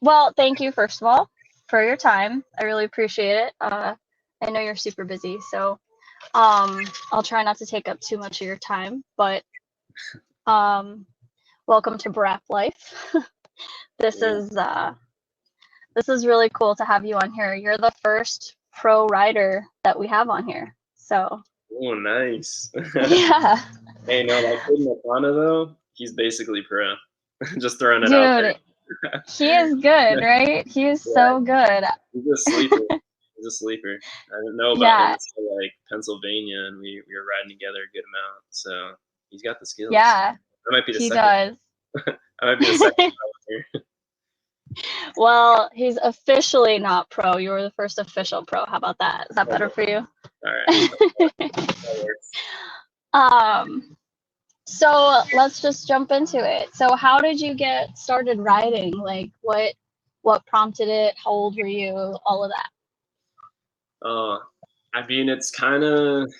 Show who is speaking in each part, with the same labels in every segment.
Speaker 1: Well, thank you first of all for your time. I really appreciate it. I know you're super busy, so I'll try not to take up too much of your time. But um, welcome to Brap Life. This
Speaker 2: Yeah.
Speaker 1: is uh, this is really cool to have you on here. You're the first pro rider that we have on here. So
Speaker 2: Oh, nice.
Speaker 1: yeah,
Speaker 2: Hey, no, that kid Nakana though, he's basically pro. Just throwing it out there.
Speaker 1: dude, he is good, right? He is
Speaker 2: Yeah,
Speaker 1: so good.
Speaker 2: he's a sleeper. He's a sleeper. I didn't know about him
Speaker 1: Yeah,
Speaker 2: until like Pennsylvania, and we were riding together a good amount. So he's got the skills.
Speaker 1: yeah,
Speaker 2: I might be the
Speaker 1: he
Speaker 2: second.
Speaker 1: does.
Speaker 2: I might be the second here.
Speaker 1: Well, he's officially not pro. You were the first official pro. How about that? Is that better for you?
Speaker 2: All right, that works.
Speaker 1: Um, so let's just jump into it. So how did you get started riding? Like what prompted it? How old were you? All of that.
Speaker 2: Uh, I mean, it's kind of.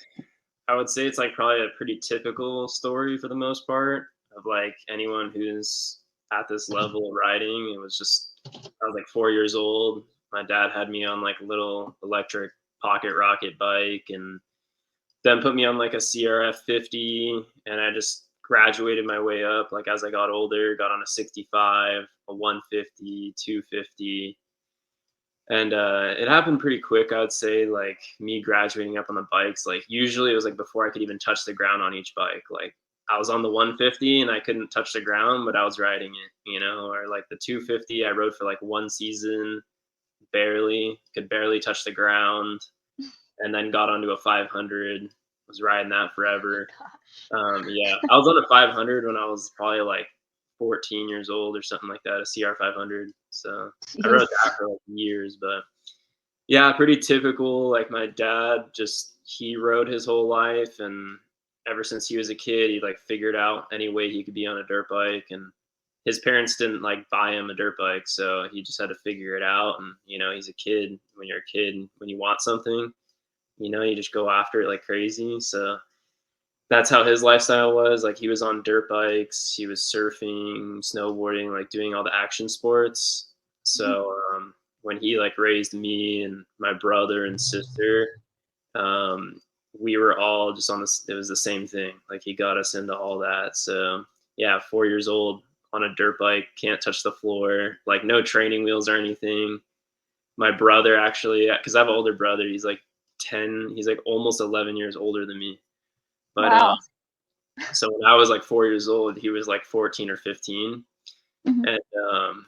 Speaker 2: I would say it's like probably a pretty typical story for the most part of like anyone who's at this level of riding. It was just I was like 4 years old. My dad had me on like a little electric pocket rocket bike and then put me on like a CRF 50 and I just graduated my way up like as I got older, got on a 65, a 150, 250, and it happened pretty quick. I would say like me graduating up on the bikes, like usually it was like before I could even touch the ground on each bike. Like I was on the 150 and I couldn't touch the ground, but I was riding it. Or like the 250 I rode for like one season, barely could barely touch the ground, and then got onto a 500, was riding that forever. Yeah, I was on a 500 when I was probably like 14 years old or something like that, a CR 500. So I
Speaker 1: Jeez.
Speaker 2: rode that for like years, but yeah, pretty typical. Like my dad, just he rode his whole life, and ever since he was a kid, he like figured out any way he could be on a dirt bike. And his parents didn't like buy him a dirt bike, so he just had to figure it out. And he's a kid. When you're a kid, when you want something, you just go after it like crazy. So that's how his lifestyle was. Like he was on dirt bikes, he was surfing, snowboarding, like doing all the action sports. So when he like raised me and my brother and sister, um, we were all just on this. It was the same thing. Like he got us into all that. So yeah, 4 years old on a dirt bike, can't touch the floor, like no training wheels or anything. My brother actually, because I have an older brother, he's like 10. He's like almost 11 years older than me. But
Speaker 1: Wow.
Speaker 2: so when I was like 4 years old, he was like 14 or 15,
Speaker 1: Mhm.
Speaker 2: and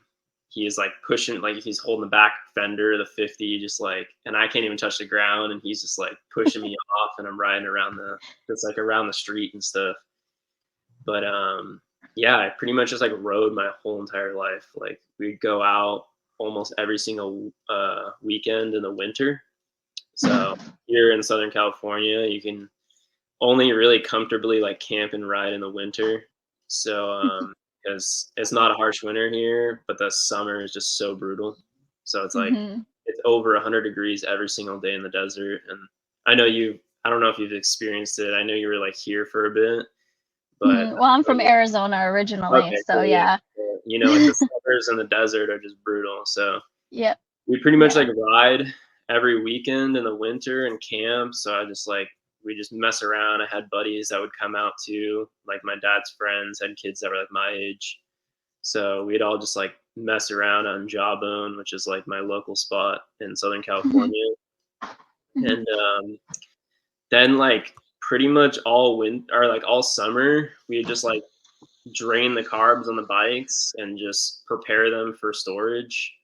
Speaker 2: he is like pushing, like he's holding the back fender of the 50, just like, and I can't even touch the ground, and he's just like pushing me off, and I'm riding around just like around the street and stuff. But yeah, I pretty much just like rode my whole entire life. Like we'd go out almost every single weekend in the winter. So here in Southern California, you can only really comfortably like camp and ride in the winter. So because it's not a harsh winter here, but the summer is just so brutal. So it's like
Speaker 1: Mhm.
Speaker 2: it's over 100 degrees every single day in the desert. And I know you. I don't know if you've experienced it. I know you were like here for a bit, but
Speaker 1: Mhm. Well, I'm from Arizona originally,
Speaker 2: okay,
Speaker 1: so
Speaker 2: cool, yeah.
Speaker 1: yeah.
Speaker 2: Like the summers in the desert are just brutal. So
Speaker 1: Yep.
Speaker 2: we pretty much
Speaker 1: Yeah.
Speaker 2: like ride every weekend in the winter and camp. So I just like we just mess around. I had buddies that would come out too, like my dad's friends had kids that were like my age. So we'd all just like mess around on Jawbone, which is like my local spot in Southern
Speaker 1: Mhm.
Speaker 2: California.
Speaker 1: Mhm.
Speaker 2: And then like pretty much all winter or like all summer, we just like drain the carbs on the bikes and just prepare them for storage.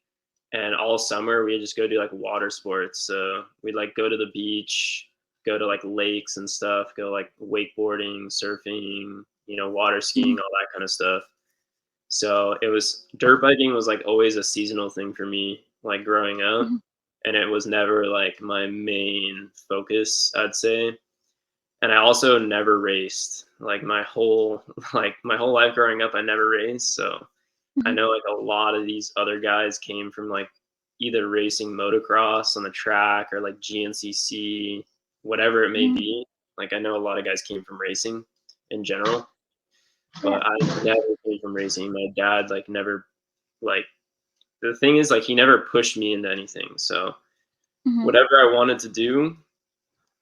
Speaker 2: And all summer we just go do like water sports. So we'd like go to the beach, go to like lakes and stuff, go like wakeboarding, surfing, water skiing,
Speaker 1: Mhm.
Speaker 2: all that kind of stuff. So it was dirt biking was like always a seasonal thing for me, like growing up.
Speaker 1: Mhm.
Speaker 2: And it was never like my main focus, I'd say. And I also never raced. Like my whole life growing up, I never raced. So I
Speaker 1: Mhm.
Speaker 2: know like a lot of these other guys came from like either racing motocross on the track or like GNCC, whatever it may
Speaker 1: Mhm.
Speaker 2: be. Like I know a lot of guys came from racing in general,
Speaker 1: Yeah.
Speaker 2: but I never came from racing. My dad like never like the thing is, like, he never pushed me into anything. So
Speaker 1: Mhm.
Speaker 2: whatever I wanted to do,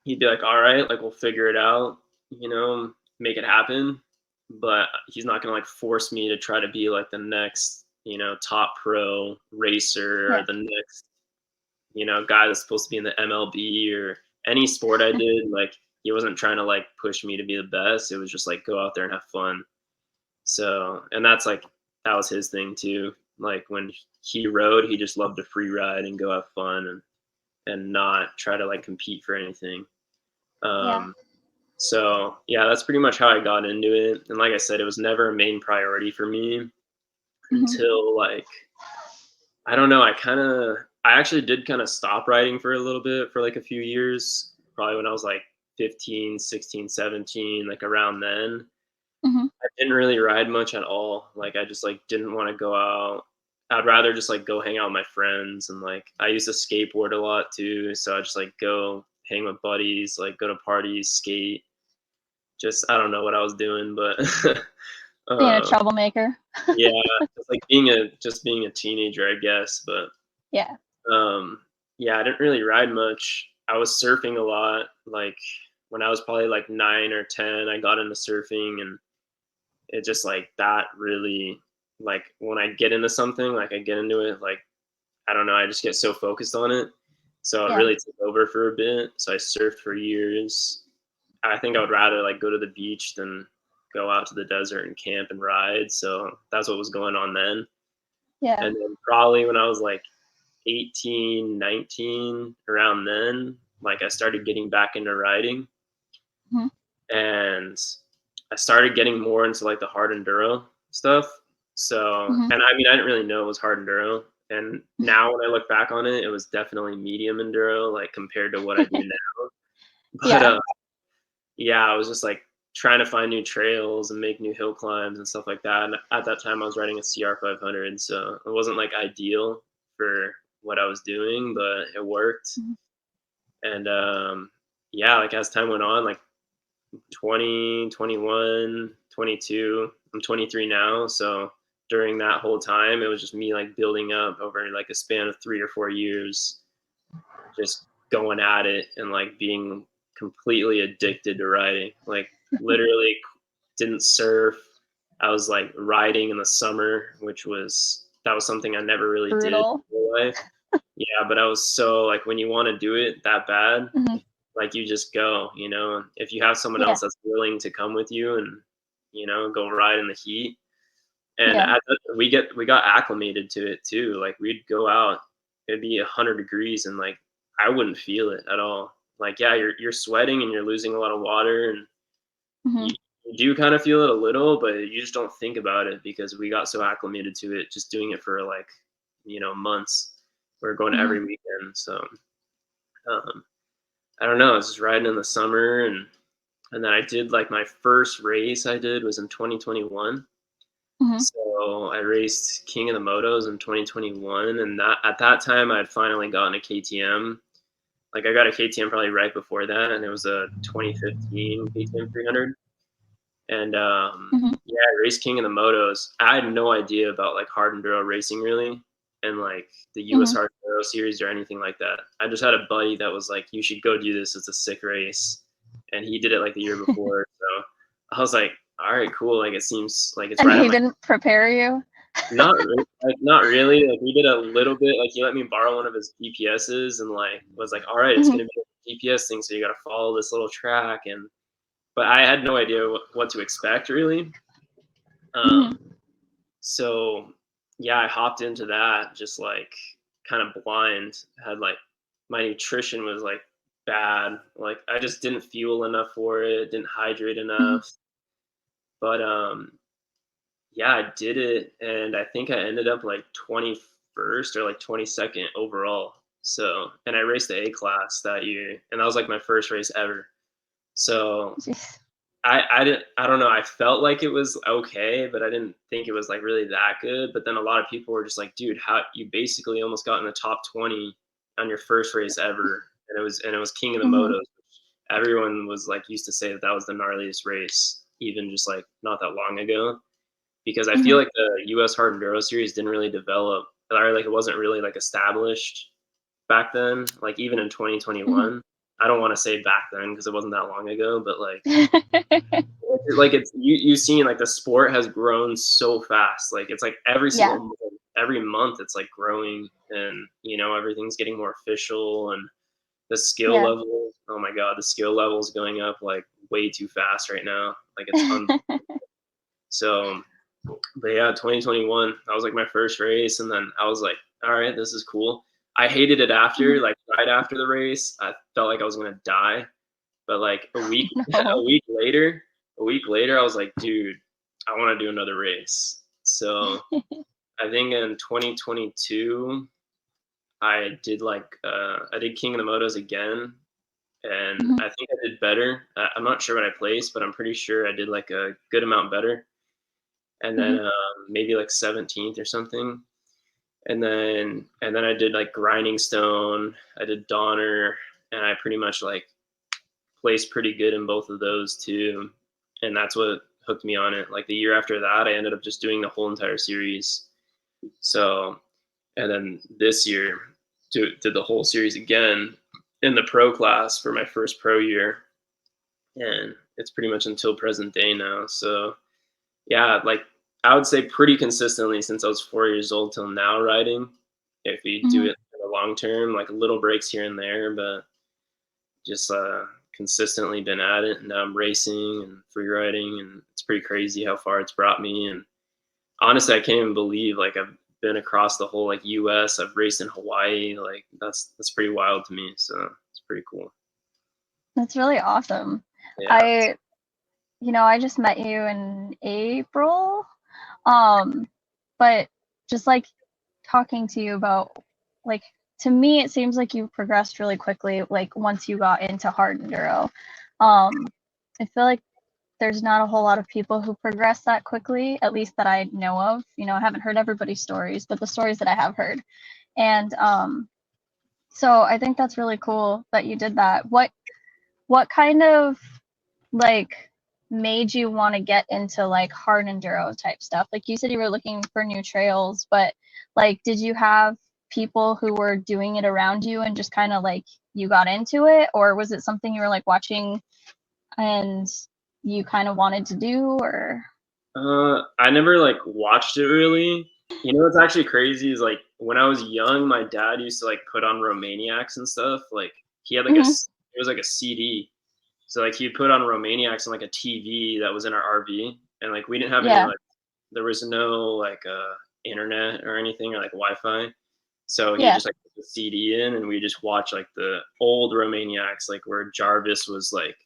Speaker 2: he'd be like, "All right, like we'll figure it out, make it happen." But he's not gonna like force me to try to be like the next, top pro racer or
Speaker 1: Yeah.
Speaker 2: the next, guy that's supposed to be in the MLB or any sport I did. Like he wasn't trying to like push me to be the best. It was just like go out there and have fun. So, and that's like that was his thing too. Like when he rode, he just loved to free ride and go have fun and not try to like compete for anything.
Speaker 1: Yeah.
Speaker 2: Um, so yeah, that's pretty much how I got into it. And like I said, it was never a main priority for me
Speaker 1: Mhm.
Speaker 2: until like I don't know, I actually did kind of stop riding for a little bit for like a few years, probably when I was like 15, 16, 17, like around then.
Speaker 1: Mhm.
Speaker 2: I didn't really ride much at all. Like I just like didn't want to go out. I'd rather just like go hang out with my friends and like I used to skateboard a lot too, so I just like go hang with buddies, like go to parties, skate. Just I don't know what I was doing, but
Speaker 1: Being a
Speaker 2: uh,
Speaker 1: troublemaker.
Speaker 2: yeah, just like being a teenager, I guess. But
Speaker 1: Yeah.
Speaker 2: um, yeah, I didn't really ride much. I was surfing a lot. Like when I was probably like 9 or 10, I got into surfing, and it just like that really like when I get into something, like I get into it, like I don't know, I just get so focused on it. So it
Speaker 1: Yeah.
Speaker 2: really took over for a bit. So I surfed for years. I think I would rather like go to the beach than go out to the desert and camp and ride. So that's what was going on then.
Speaker 1: Yeah.
Speaker 2: And then probably when I was like 18, 19, around then, like I started getting back into riding
Speaker 1: Mhm.
Speaker 2: and I started getting more into like the hard enduro stuff. So,
Speaker 1: Mhm.
Speaker 2: and I mean, I didn't really know it was hard enduro. And now when I look back on it, it was definitely medium enduro, like compared to what I do now. But
Speaker 1: Yeah.
Speaker 2: yeah, I was just like trying to find new trails and make new hill climbs and stuff like that. And at that time, I was riding a CR 500, so it wasn't like ideal for what I was doing, but it worked.
Speaker 1: Mhm.
Speaker 2: And yeah, like as time went on, like 20, 21, 22, I'm 23 now. So during that whole time, it was just me like building up over like a span of 3 or 4 years, just going at it and like being completely addicted to riding. Like literally didn't surf. I was like riding in the summer, which was that was something I never really did
Speaker 1: Brutal.
Speaker 2: in my life. Yeah, but I was so like when you want to do it that bad,
Speaker 1: Mhm.
Speaker 2: like you just go, if you have someone
Speaker 1: Yeah.
Speaker 2: else that's willing to come with you and go ride in the heat. And
Speaker 1: Yeah.
Speaker 2: we got acclimated to it too. Like we'd go out, it'd be 100 degrees, and like I wouldn't feel it at all. Like yeah, you're sweating and you're losing a lot of water, and
Speaker 1: Mhm.
Speaker 2: you do kind of feel it a little, but you just don't think about it because we got so acclimated to it, just doing it for like months. We're going
Speaker 1: Mhm.
Speaker 2: every weekend, so um, I don't know. I was just riding in the summer, and then I did like my first race I did was in 2021.
Speaker 1: Mhm.
Speaker 2: So I raced King of the Motos in 2021, and that at that time I had finally gotten a KTM. Like I got a KTM probably right before that, and it was a 2015 KTM 300. And
Speaker 1: Mhm.
Speaker 2: yeah, I raced King of the Motos. I had no idea about like hard enduro racing really, and like the US
Speaker 1: Mhm.
Speaker 2: Hard Enduro series or anything like that. I just had a buddy that was like, "You should go do this. It's a sick race," and he did it like the year before. So I was like, "All right, cool. Like it seems like it's
Speaker 1: And
Speaker 2: right up
Speaker 1: he
Speaker 2: my."
Speaker 1: didn't prepare you?
Speaker 2: Not really. Like we did a little bit. Like he let me borrow one of his GPSs and like was like, "All right, it's
Speaker 1: Mhm.
Speaker 2: gonna be a GPS thing, so you got to follow this little track." And but I had no idea what to expect really.
Speaker 1: Mhm.
Speaker 2: Um, so yeah, I hopped into that just like kind of blind. Had like my nutrition was like bad. Like I just didn't fuel enough for it. Didn't hydrate
Speaker 1: Mhm.
Speaker 2: enough. But yeah, I did it, and I think I ended up like 21st or like 22nd overall. So, and I raced the A class that year, and that was like my first race ever. So
Speaker 1: Jeez.
Speaker 2: I don't know. I felt like it was okay, but I didn't think it was like really that good. But then a lot of people were just like, "Dude, how you basically almost got in the top 20 on your first race ever," and it was King of the
Speaker 1: Mhm.
Speaker 2: Motos. Everyone was like used to say that that was the gnarliest race, even just like not that long ago because I feel
Speaker 1: Mhm.
Speaker 2: like the US Hard Enduro series didn't really develop or like it wasn't really like established back then. Like even in 2021, I don't want to say back then because it wasn't that long ago, but like it's you've seen like the sport has grown so fast. Like it's like
Speaker 1: Yeah,
Speaker 2: every month it's like growing, and everything's getting more official, and the skill
Speaker 1: yeah.
Speaker 2: level. Oh my god, the skill level is going up like way too fast right now. Like it's so. But yeah, 2021, that was like my first race, and then I was like, all right, this is cool. I hated it after, like right after the race. I felt like I was gonna die. But like a week,
Speaker 1: No.
Speaker 2: a week later, I was like, dude, I want to do another race. So I think in 2022, I did King of the Motos again, and
Speaker 1: Mhm,
Speaker 2: I think I did better. I'm not sure what I placed, but I'm pretty sure I did like a good amount better. And then
Speaker 1: mhm.
Speaker 2: maybe like 17th or something. And then I did like Grinding Stone. I did Donner, and I pretty much like placed pretty good in both of those too. And that's what hooked me on it. Like the year after that, I ended up just doing the whole entire series. So, and then this year, did the whole series again in the pro class for my first pro year. And it's pretty much until present day now. So, yeah, like I would say pretty consistently since I was 4 years old till now riding. If you do
Speaker 1: Mhm.
Speaker 2: it in the long term, like little breaks here and there, but just consistently been at it. And now I'm racing and free riding, and it's pretty crazy how far it's brought me. And honestly, I can't even believe like I've been across the whole like U.S. I've raced in Hawaii. Like that's pretty wild to me. So it's pretty cool.
Speaker 1: That's really awesome.
Speaker 2: Yeah.
Speaker 1: I, I just met you in April. Um, but just like talking to you about, like, to me, it seems like you progressed really quickly, like once you got into hard enduro. Um, I feel like there's not a whole lot of people who progress that quickly, at least that I know of. I haven't heard everybody's stories, but the stories that I have heard. And so I think that's really cool that you did that. What kind of like made you want to get into like hard enduro type stuff? Like you said you were looking for new trails, but like did you have people who were doing it around you and just kind of like you got into it, or was it something you were like watching and you kind of wanted to do, or
Speaker 2: I never like watched it really. What's actually crazy is like when I was young, my dad used to like put on Romaniacs and stuff. Like he had like
Speaker 1: Mhm.
Speaker 2: it was like a CD. So like he'd put on Romaniacs on like a TV that was in our RV, and like we didn't have any
Speaker 1: Yeah,
Speaker 2: like there was no like internet or anything or like Wi-Fi. So he
Speaker 1: yeah,
Speaker 2: just like put the CD in, and we just watch like the old Romaniacs, like where Jarvis was like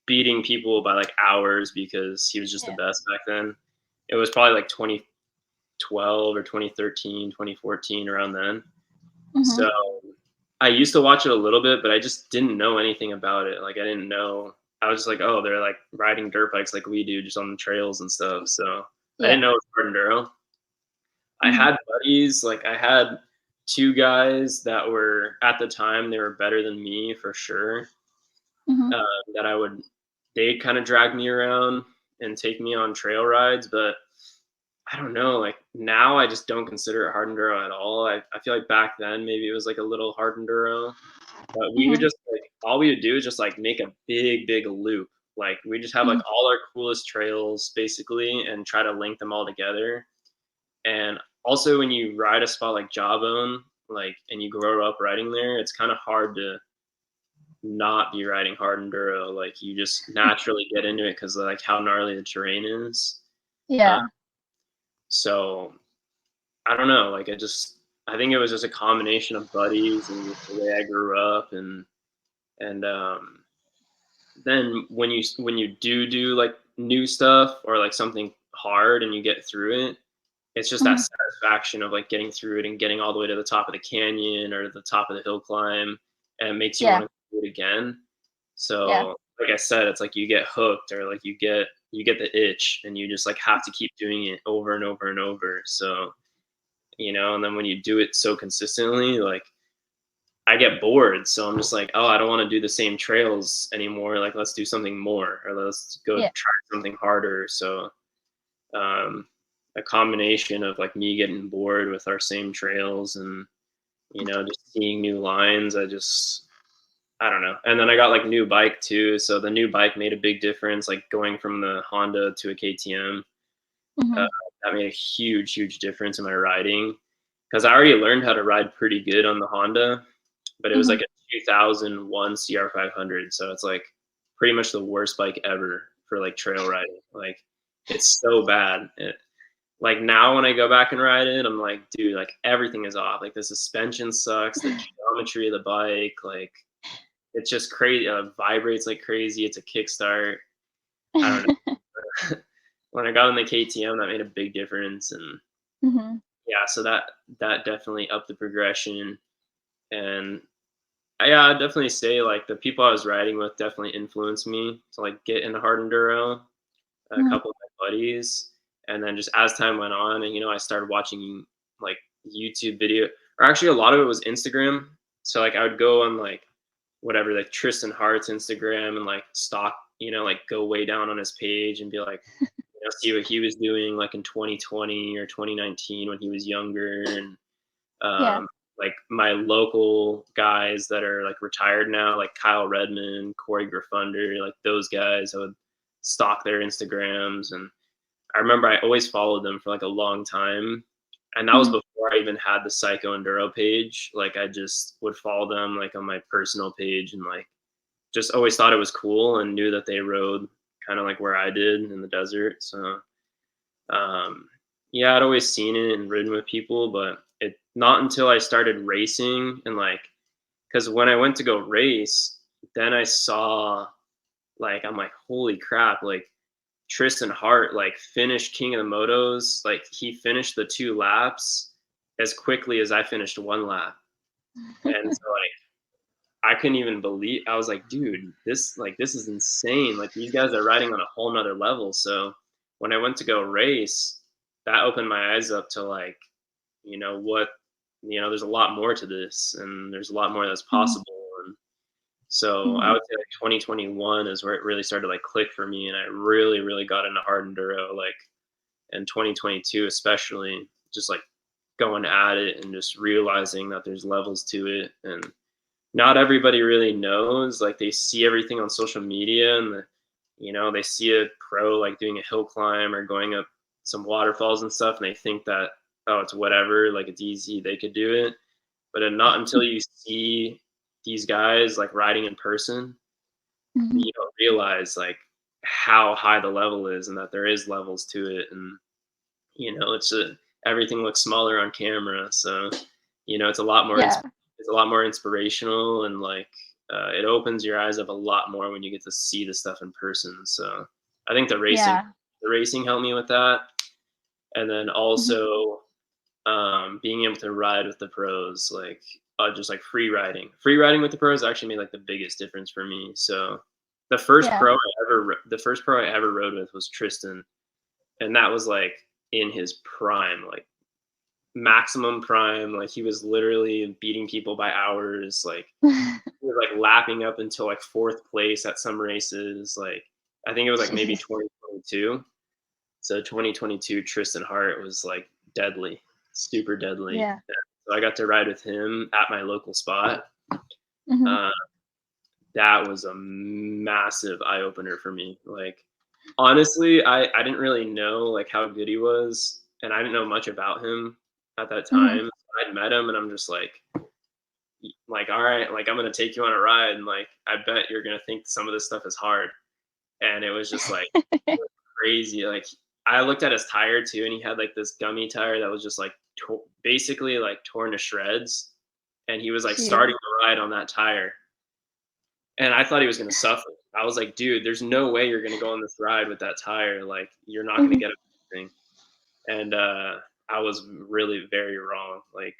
Speaker 2: beating people by like hours because he was just the
Speaker 1: yeah.
Speaker 2: best back then. It was probably like 2012 or 2013, 2014, around then.
Speaker 1: Hmm.
Speaker 2: So I used to watch it a little bit, but I just didn't know anything about it. Like I didn't know. I was just like, oh, they're like riding dirt bikes like we do, just on the trails and stuff. So I
Speaker 1: Yeah.
Speaker 2: didn't know it was hard enduro. I
Speaker 1: Hmm.
Speaker 2: had buddies, like I had two guys that were at the time they were better than me for sure.
Speaker 1: Hmm.
Speaker 2: That they'd kind of drag me around and take me on trail rides, but I don't know. Like now, I just don't consider it hard enduro at all. I feel like back then maybe it was like a little hard enduro, but we would
Speaker 1: Hmm.
Speaker 2: just like all we would do is just like make a big loop. Like we just have like
Speaker 1: Hmm.
Speaker 2: all our coolest trails basically, and try to link them all together. And also, when you ride a spot like Jawbone, like and you grow up riding there, it's kind of hard to not be riding hard enduro. Like you just naturally get into it because like how gnarly the terrain is. Uh,
Speaker 1: Yeah.
Speaker 2: so I don't know. Like I think it was just a combination of buddies and just the way I grew up, and then when you do like new stuff or like something hard and you get through it, it's just that
Speaker 1: Hmm.
Speaker 2: satisfaction of like getting through it and getting all the way to the top of the canyon or the top of the hill climb, and it makes you
Speaker 1: Yeah.
Speaker 2: want to do it again.
Speaker 1: Yeah.
Speaker 2: So like I said, it's like you get hooked, or like you get the itch, and you just like have to keep doing it over and over and over. So and then when you do it so consistently, like I get bored, so I'm just like, oh, I don't want to do the same trails anymore. Like let's do something more, or let's go
Speaker 1: Yeah.
Speaker 2: try something harder. So um a combination of like me getting bored with our same trails and, just seeing new lines. I don't know. And then I got like new bike too. So the new bike made a big difference, like going from the Honda to a KTM. Uh,
Speaker 1: Mhm.
Speaker 2: that made a huge, huge difference in my riding because I already learned how to ride pretty good on the Honda, but it was like
Speaker 1: Mhm.
Speaker 2: a 2001 CR500. So it's like pretty much the worst bike ever for like trail riding. Like it's so bad. Like now when I go back and ride it, I'm like, dude, like everything is off. Like the suspension sucks, the geometry of the bike, like it's just crazy. Vibrates like crazy. It's a kickstart. I don't know. When I got in the KTM, that made a big difference, and
Speaker 1: Mhm.
Speaker 2: yeah, so that definitely upped the progression. And yeah, I'd definitely say like the people I was riding with definitely influenced me to like get into hard enduro. A
Speaker 1: Mhm.
Speaker 2: couple of my buddies, and then just as time went on, and I started watching like YouTube video, or actually a lot of it was Instagram. So like I would go on like whatever, like Tristan Hart's Instagram and like stalk, like go way down on his page and be like, see what he was doing like in 2020 or 2019 when he was younger, and
Speaker 1: Yeah.
Speaker 2: like my local guys that are like retired now, like Kyle Redmond, Corey Griffunder, like those guys, I would stalk their Instagrams. And I remember I always followed them for like a long time. And that was
Speaker 1: Mhm.
Speaker 2: before I even had the Psycho Enduro page. Like I just would follow them like on my personal page and like just always thought it was cool and knew that they rode kind of like where I did in the desert. So yeah, I'd always seen it and ridden with people, but it not until I started racing and like, because when I went to go race, then I saw like I'm like, holy crap, like Tristan Hart like finished King of the Motos, like he finished the 2 laps as quickly as I finished 1 lap. And so like I couldn't even believe, I was like, dude, this is insane. Like these guys are riding on a whole nother level. So when I went to go race, that opened my eyes up to like, what, there's a lot more to this and there's a lot more that's
Speaker 1: Mhm.
Speaker 2: possible. And so I
Speaker 1: Mhm.
Speaker 2: would say like 2021 is where it really started to like click for me. And I really, really got into hard enduro, like in 2022, especially just like going at it and just realizing that there's levels to it. And not everybody really knows. Like they see everything on social media, and they see a pro like doing a hill climb or going up some waterfalls and stuff, and they think that, oh, it's whatever, like it's easy, they could do it. But not until you see these guys like riding in person,
Speaker 1: Mhm.
Speaker 2: you don't realize like how high the level is and that there is levels to it. And it's everything looks smaller on camera, so it's a lot more
Speaker 1: Yeah.
Speaker 2: it's a lot more inspirational, and like it opens your eyes up a lot more when you get to see the stuff in person. So I think
Speaker 1: Yeah.
Speaker 2: the racing helped me with that, and then
Speaker 1: Mhm.
Speaker 2: also being able to ride with the pros, like just like free riding with the pros actually made like the biggest difference for me. So
Speaker 1: Yeah.
Speaker 2: the first pro I ever rode with was Tristan, and that was like in his prime, like maximum prime. Like he was literally beating people by hours. Like he was like lapping up until like fourth place at some races. Like I think it was like maybe
Speaker 1: Jeez.
Speaker 2: 2022. So 2022, Tristan Hart was like deadly, super deadly.
Speaker 1: Yeah.
Speaker 2: So I got to ride with him at my local spot.
Speaker 1: Mhm.
Speaker 2: Uh, that was a massive eye opener for me. Like honestly, I didn't really know like how good he was, and I didn't know much about him at that
Speaker 1: Mhm.
Speaker 2: time. I'd met him, and I'm just like all right, like I'm gonna take you on a ride, and like I bet you're gonna think some of this stuff is hard. And it was just like crazy. Like I looked at his tire too, and he had like this gummy tire that was just like basically like torn to shreds, and he was like starting
Speaker 1: Jeez.
Speaker 2: the ride on that tire, and I thought he was gonna suffer. I was like, dude, there's no way you're gonna go on this ride with that tire. Like you're not gonna
Speaker 1: Mhm.
Speaker 2: get anything. And I was really very wrong. Like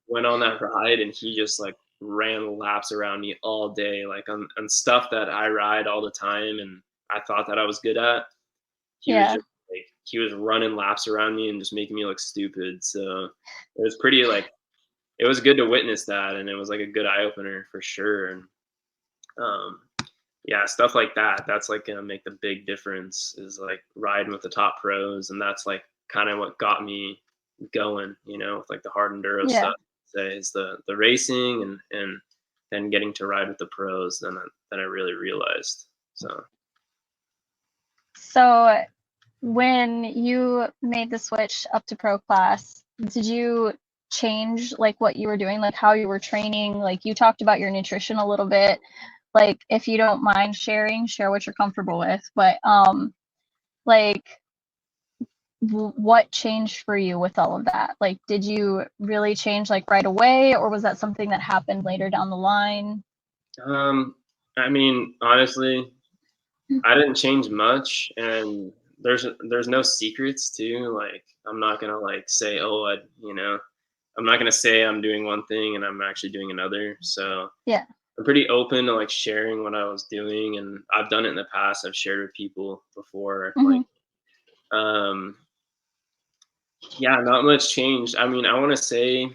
Speaker 2: went on that ride, and he just like ran laps around me all day, like on stuff that I ride all the time, and I thought that I was good at. He was
Speaker 1: Yeah.
Speaker 2: just like he was running laps around me and just making me look stupid. So it was pretty like it was good to witness that, and it was like a good eye opener for sure. And um, yeah, stuff like that. That's like gonna make the big difference is like riding with the top pros, and that's like kind of what got me going, with like the hard enduro
Speaker 1: Yeah.
Speaker 2: stuff. Say is the racing and then getting to ride with the pros. Then I really realized. So
Speaker 1: So when you made the switch up to pro class, did you change like what you were doing, like how you were training? Like you talked about your nutrition a little bit. Like if you don't mind sharing, share what you're comfortable with. But like what changed for you with all of that? Like did you really change like right away, or was that something that happened later down the line?
Speaker 2: um, I mean, honestly, I didn't change much, and there's no secrets too. Like I'm not gonna like say, oh, I'm not gonna say I'm doing one thing and I'm actually doing another. So
Speaker 1: Yeah.
Speaker 2: I'm pretty open to like sharing what I was doing, and I've done it in the past. I've shared with people before.
Speaker 1: Hmm.
Speaker 2: Um, yeah, not much changed. I mean, I want to say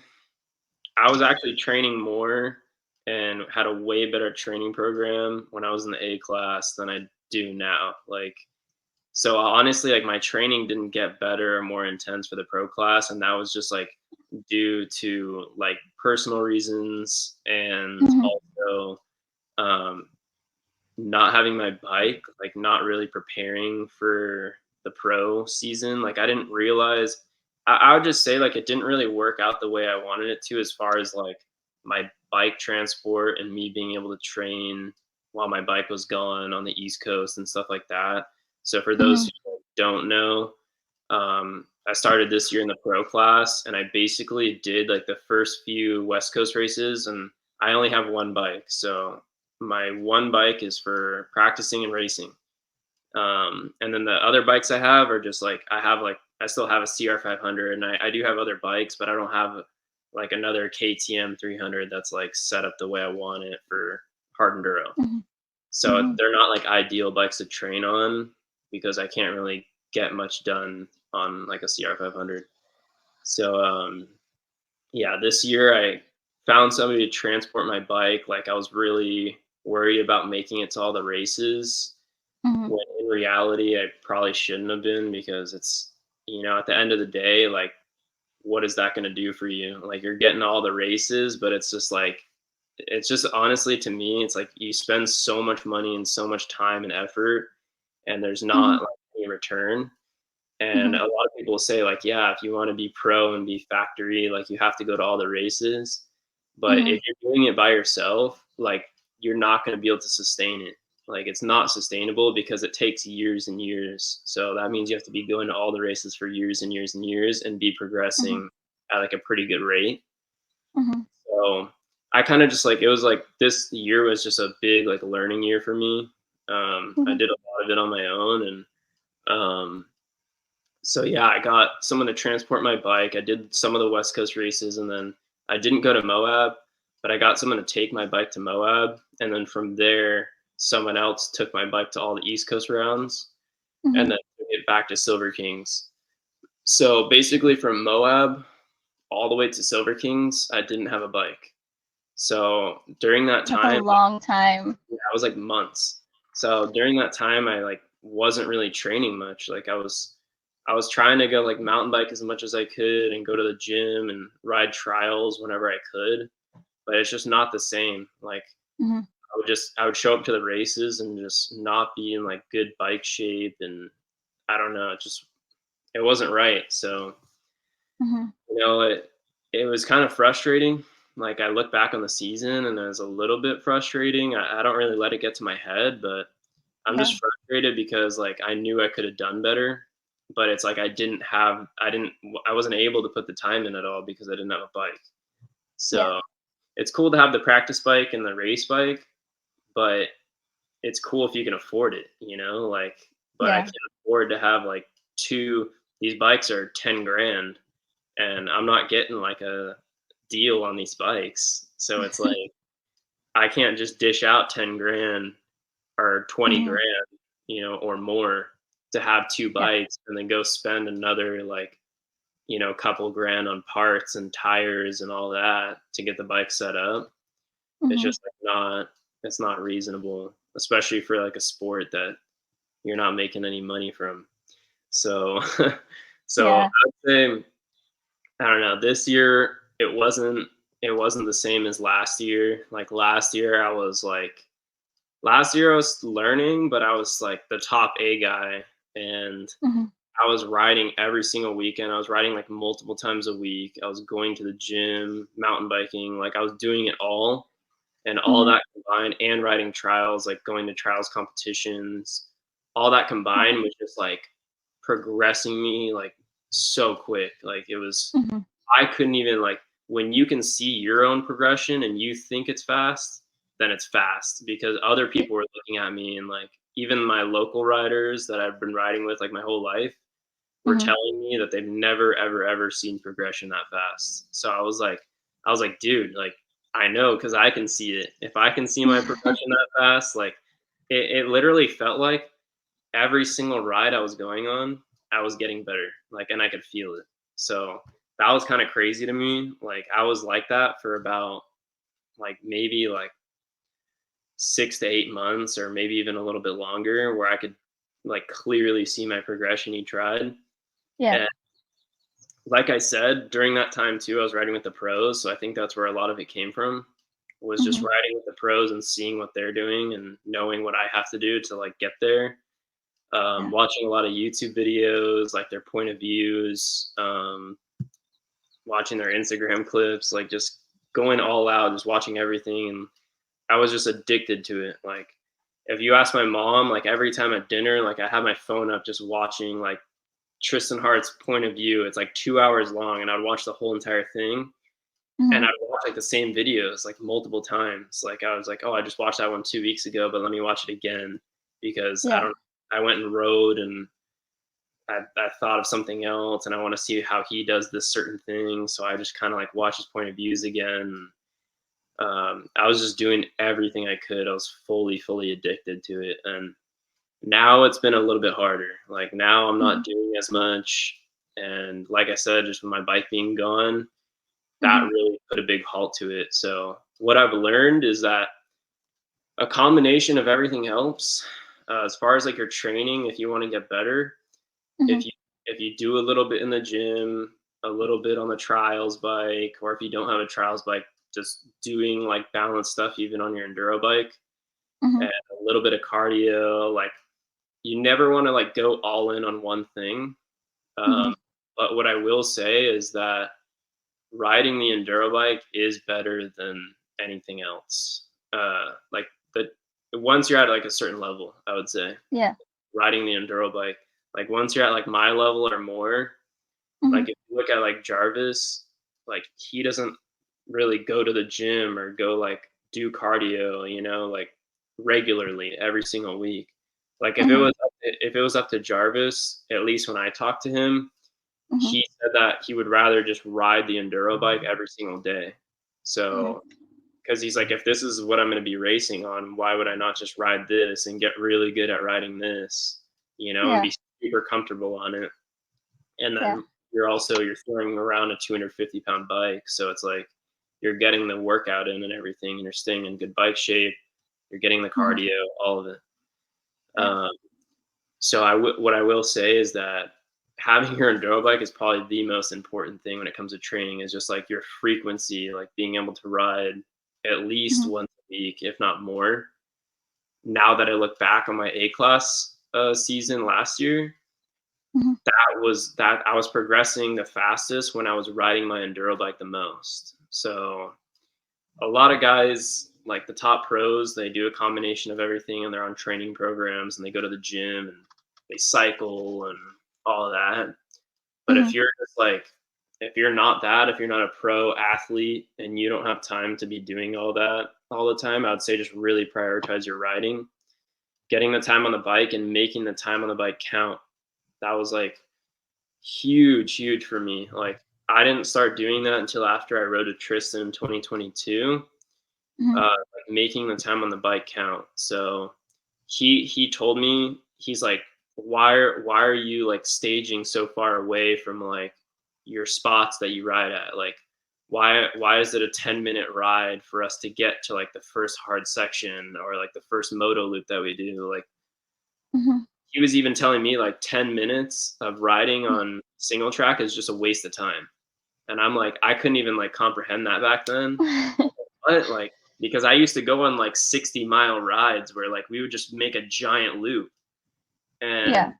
Speaker 2: I was actually training more and had a way better training program when I was in the A class than I do now. So honestly, like my training didn't get better or more intense for the pro class, and that was just like due to like personal reasons and
Speaker 1: Hmm.
Speaker 2: also um, not having my bike, like not really preparing for the pro season. Like I didn't realize. I would just say like it didn't really work out the way I wanted it to, as far as like my bike transport and me being able to train while my bike was gone on the East Coast and stuff like that. So for those
Speaker 1: Hmm.
Speaker 2: who don't know, I started this year in the pro class, and I basically did like the first few West Coast races, and I only have one bike. So my one bike is for practicing and racing. And then the other bikes I have are just like I still have a CR 500, and I do have other bikes, but I don't have like another KTM 300 that's like set up the way I want it for hard enduro.
Speaker 1: Hmm.
Speaker 2: So
Speaker 1: Hmm.
Speaker 2: they're not like ideal bikes to train on because I can't really get much done on like a CR 500. So yeah, this year I found somebody to transport my bike. Like I was really worried about making it to all the races,
Speaker 1: Hmm.
Speaker 2: when in reality I probably shouldn't have been, because it's, at the end of the day, like what is that going to do for you? Like you're getting all the races, but it's just honestly, to me, it's like you spend so much money and so much time and effort, and there's
Speaker 1: Hmm.
Speaker 2: not like any return. And
Speaker 1: Hmm.
Speaker 2: a lot of people say like, yeah, if you want to be pro and be factory, like you have to go to all the races. But
Speaker 1: Hmm.
Speaker 2: if you're doing it by yourself, like you're not going to be able to sustain it. Like it's not sustainable because it takes years and years. So that means you have to be going to all the races for years and years and years and be
Speaker 1: Hmm.
Speaker 2: progressing at like a pretty good rate.
Speaker 1: Hmm.
Speaker 2: So I kind of just like, it was like this year was just a big like learning year for me. I
Speaker 1: Hmm.
Speaker 2: did a lot of it on my own, and so yeah, I got someone to transport my bike. I did some of the West Coast races, and then I didn't go to Moab, but I got someone to take my bike to Moab, and then from there, someone else took my bike to all the East Coast rounds,
Speaker 1: Hmm.
Speaker 2: and then took it back to Silver Kings. So basically, from Moab all the way to Silver Kings, I didn't have a bike. So during that
Speaker 1: That's a
Speaker 2: time,
Speaker 1: long time.
Speaker 2: yeah, I was like months. So during that time, I like wasn't really training much. Like I was trying to go like mountain bike as much as I could and go to the gym and ride trials whenever I could, but it's just not the same. Like
Speaker 1: Hmm.
Speaker 2: I would show up to the races and just not be in like good bike shape, and I don't know, it wasn't right. So
Speaker 1: Hmm.
Speaker 2: it was kind of frustrating. Like I look back on the season and it was a little bit frustrating. I don't really let it get to my head, but I'm
Speaker 1: Yeah.
Speaker 2: just frustrated because like I knew I could have done better, but it's like I wasn't able to put the time in at all because I didn't have a bike.
Speaker 1: Yeah.
Speaker 2: So it's cool to have the practice bike and the race bike, but it's cool if you can afford it, but I
Speaker 1: Yeah.
Speaker 2: can't afford to have like two. These bikes are 10 grand, and I'm not getting like a deal on these bikes. So it's like I can't just dish out 10 grand or 20
Speaker 1: Hmm.
Speaker 2: grand, or more to have two
Speaker 1: Yeah.
Speaker 2: bikes and then go spend another like, couple grand on parts and tires and all that to get the bike set up. It's
Speaker 1: Hmm.
Speaker 2: just like not, it's not reasonable. especially for like a sport that you're not making any money from. So, so
Speaker 1: Yeah.
Speaker 2: I'd say, I don't know, this year it wasn't the same as last year. Like last year I was learning, but I was like the top A guy, and
Speaker 1: Hmm.
Speaker 2: I was riding every single weekend. I was riding like multiple times a week. I was going to the gym, mountain biking, like I was doing it all, and all
Speaker 1: Hmm.
Speaker 2: that combined, and riding trials, like going to trials competitions, all that
Speaker 1: Yeah.
Speaker 2: combined was just like progressing me like so quick. Like it was,
Speaker 1: Hmm.
Speaker 2: I couldn't even like, when you can see your own progression and you think it's fast, then it's fast, because other people were looking at me, and like even my local riders that I've been riding with like my whole life were
Speaker 1: Hmm.
Speaker 2: telling me that they've never ever ever seen progression that fast. So I was like, dude, like I know, because I can see it. If I can see my progression that fast, like it literally felt like every single ride I was going on, I was getting better. Like, and I could feel it. So that was kind of crazy to me. Like I was like that for about like maybe like 6 to 8 months, or maybe even a little bit longer, where I could like clearly see my progression each ride.
Speaker 1: Yeah.
Speaker 2: And like I said, during that time too, I was riding with the pros. So I think that's where a lot of it came from, was just
Speaker 1: Hmm.
Speaker 2: riding with the pros and seeing what they're doing and knowing what I have to do to like get there.
Speaker 1: Yeah.
Speaker 2: Watching a lot of YouTube videos, like their point of views, watching their Instagram clips, like just going all out, just watching everything. And I was just addicted to it. Like if you ask my mom, like every time at dinner, like I have my phone up just watching like Tristan Hart's point of view. It's like 2 hours long, and I'd watch the whole entire thing. And
Speaker 1: Hmm.
Speaker 2: I'd watch like the same videos like multiple times. Like I was like, oh, I just watched that one 2 weeks ago, but let me watch it again, because
Speaker 1: Yeah.
Speaker 2: I went and rode, and I thought of something else, and I want to see how he does this certain thing. So I just kind of like watch his point of views again. I was just doing everything I could. I was fully addicted to it. And now it's been a little bit harder. Like now I'm
Speaker 1: Hmm.
Speaker 2: not doing as much. And like I said, just with my bike being gone, that
Speaker 1: Hmm.
Speaker 2: really put a big halt to it. So what I've learned is that a combination of everything helps. As far as like your training, if you want to get better,
Speaker 1: Hmm.
Speaker 2: if you if you do a little bit in the gym, a little bit on the trials bike, or if you don't have a trials bike, just doing like balance stuff even on your enduro bike,
Speaker 1: Hmm.
Speaker 2: and a little bit of cardio. Like you never want to like go all in on one thing.
Speaker 1: Hmm.
Speaker 2: Um, but what I will say is that riding the enduro bike is better than anything else. Like the once you're at like a certain level, I would say
Speaker 1: Yeah.
Speaker 2: riding the enduro bike. Like once you're at like my level or more,
Speaker 1: Hmm.
Speaker 2: like if you look at like Jarvis, like he doesn't really go to the gym or go like do cardio, like regularly every single week. Like
Speaker 1: Hmm.
Speaker 2: if it was up to Jarvis, at least when I talked to him,
Speaker 1: Hmm.
Speaker 2: he said that he would rather just ride the enduro bike every single day.
Speaker 1: Hmm.
Speaker 2: So because he's like, if this is what I'm going to be racing on, why would I not just ride this and get really good at riding this, and
Speaker 1: Yeah.
Speaker 2: be super comfortable on it? And
Speaker 1: Yeah.
Speaker 2: then you're throwing around a 250-pound bike, so it's like you're getting the workout in and everything, and you're staying in good bike shape. You're getting the
Speaker 1: Hmm.
Speaker 2: cardio, all of it.
Speaker 1: Yeah.
Speaker 2: Um, so what I will say is that having your enduro bike is probably the most important thing when it comes to training. Is just like your frequency, like being able to ride at least
Speaker 1: Hmm.
Speaker 2: once a week, if not more. Now that I look back on my A class season last year,
Speaker 1: Hmm.
Speaker 2: that I was progressing the fastest when I was riding my enduro bike the most. So a lot of guys, like the top pros, they do a combination of everything, and they're on training programs, and they go to the gym, and they cycle and all of that. But
Speaker 1: Hmm.
Speaker 2: if you're not that, if you're not a pro athlete and you don't have time to be doing all that all the time, I would say just really prioritize your riding, getting the time on the bike and making the time on the bike count. That was like huge for me. Like I didn't start doing that until after I rode a Tristan in 2022,
Speaker 1: Hmm.
Speaker 2: like making the time on the bike count. So he told me, he's like, why are you like staging so far away from like your spots that you ride at? Like why is it a 10-minute ride for us to get to like the first hard section or like the first moto loop that we do? Like
Speaker 1: Mhm.
Speaker 2: he was even telling me like 10 minutes of riding on single track is just a waste of time. And I'm like, I couldn't even like comprehend that back then. But like, because I used to go on like 60-mile rides where like we would just make a giant loop.
Speaker 1: Yeah.
Speaker 2: And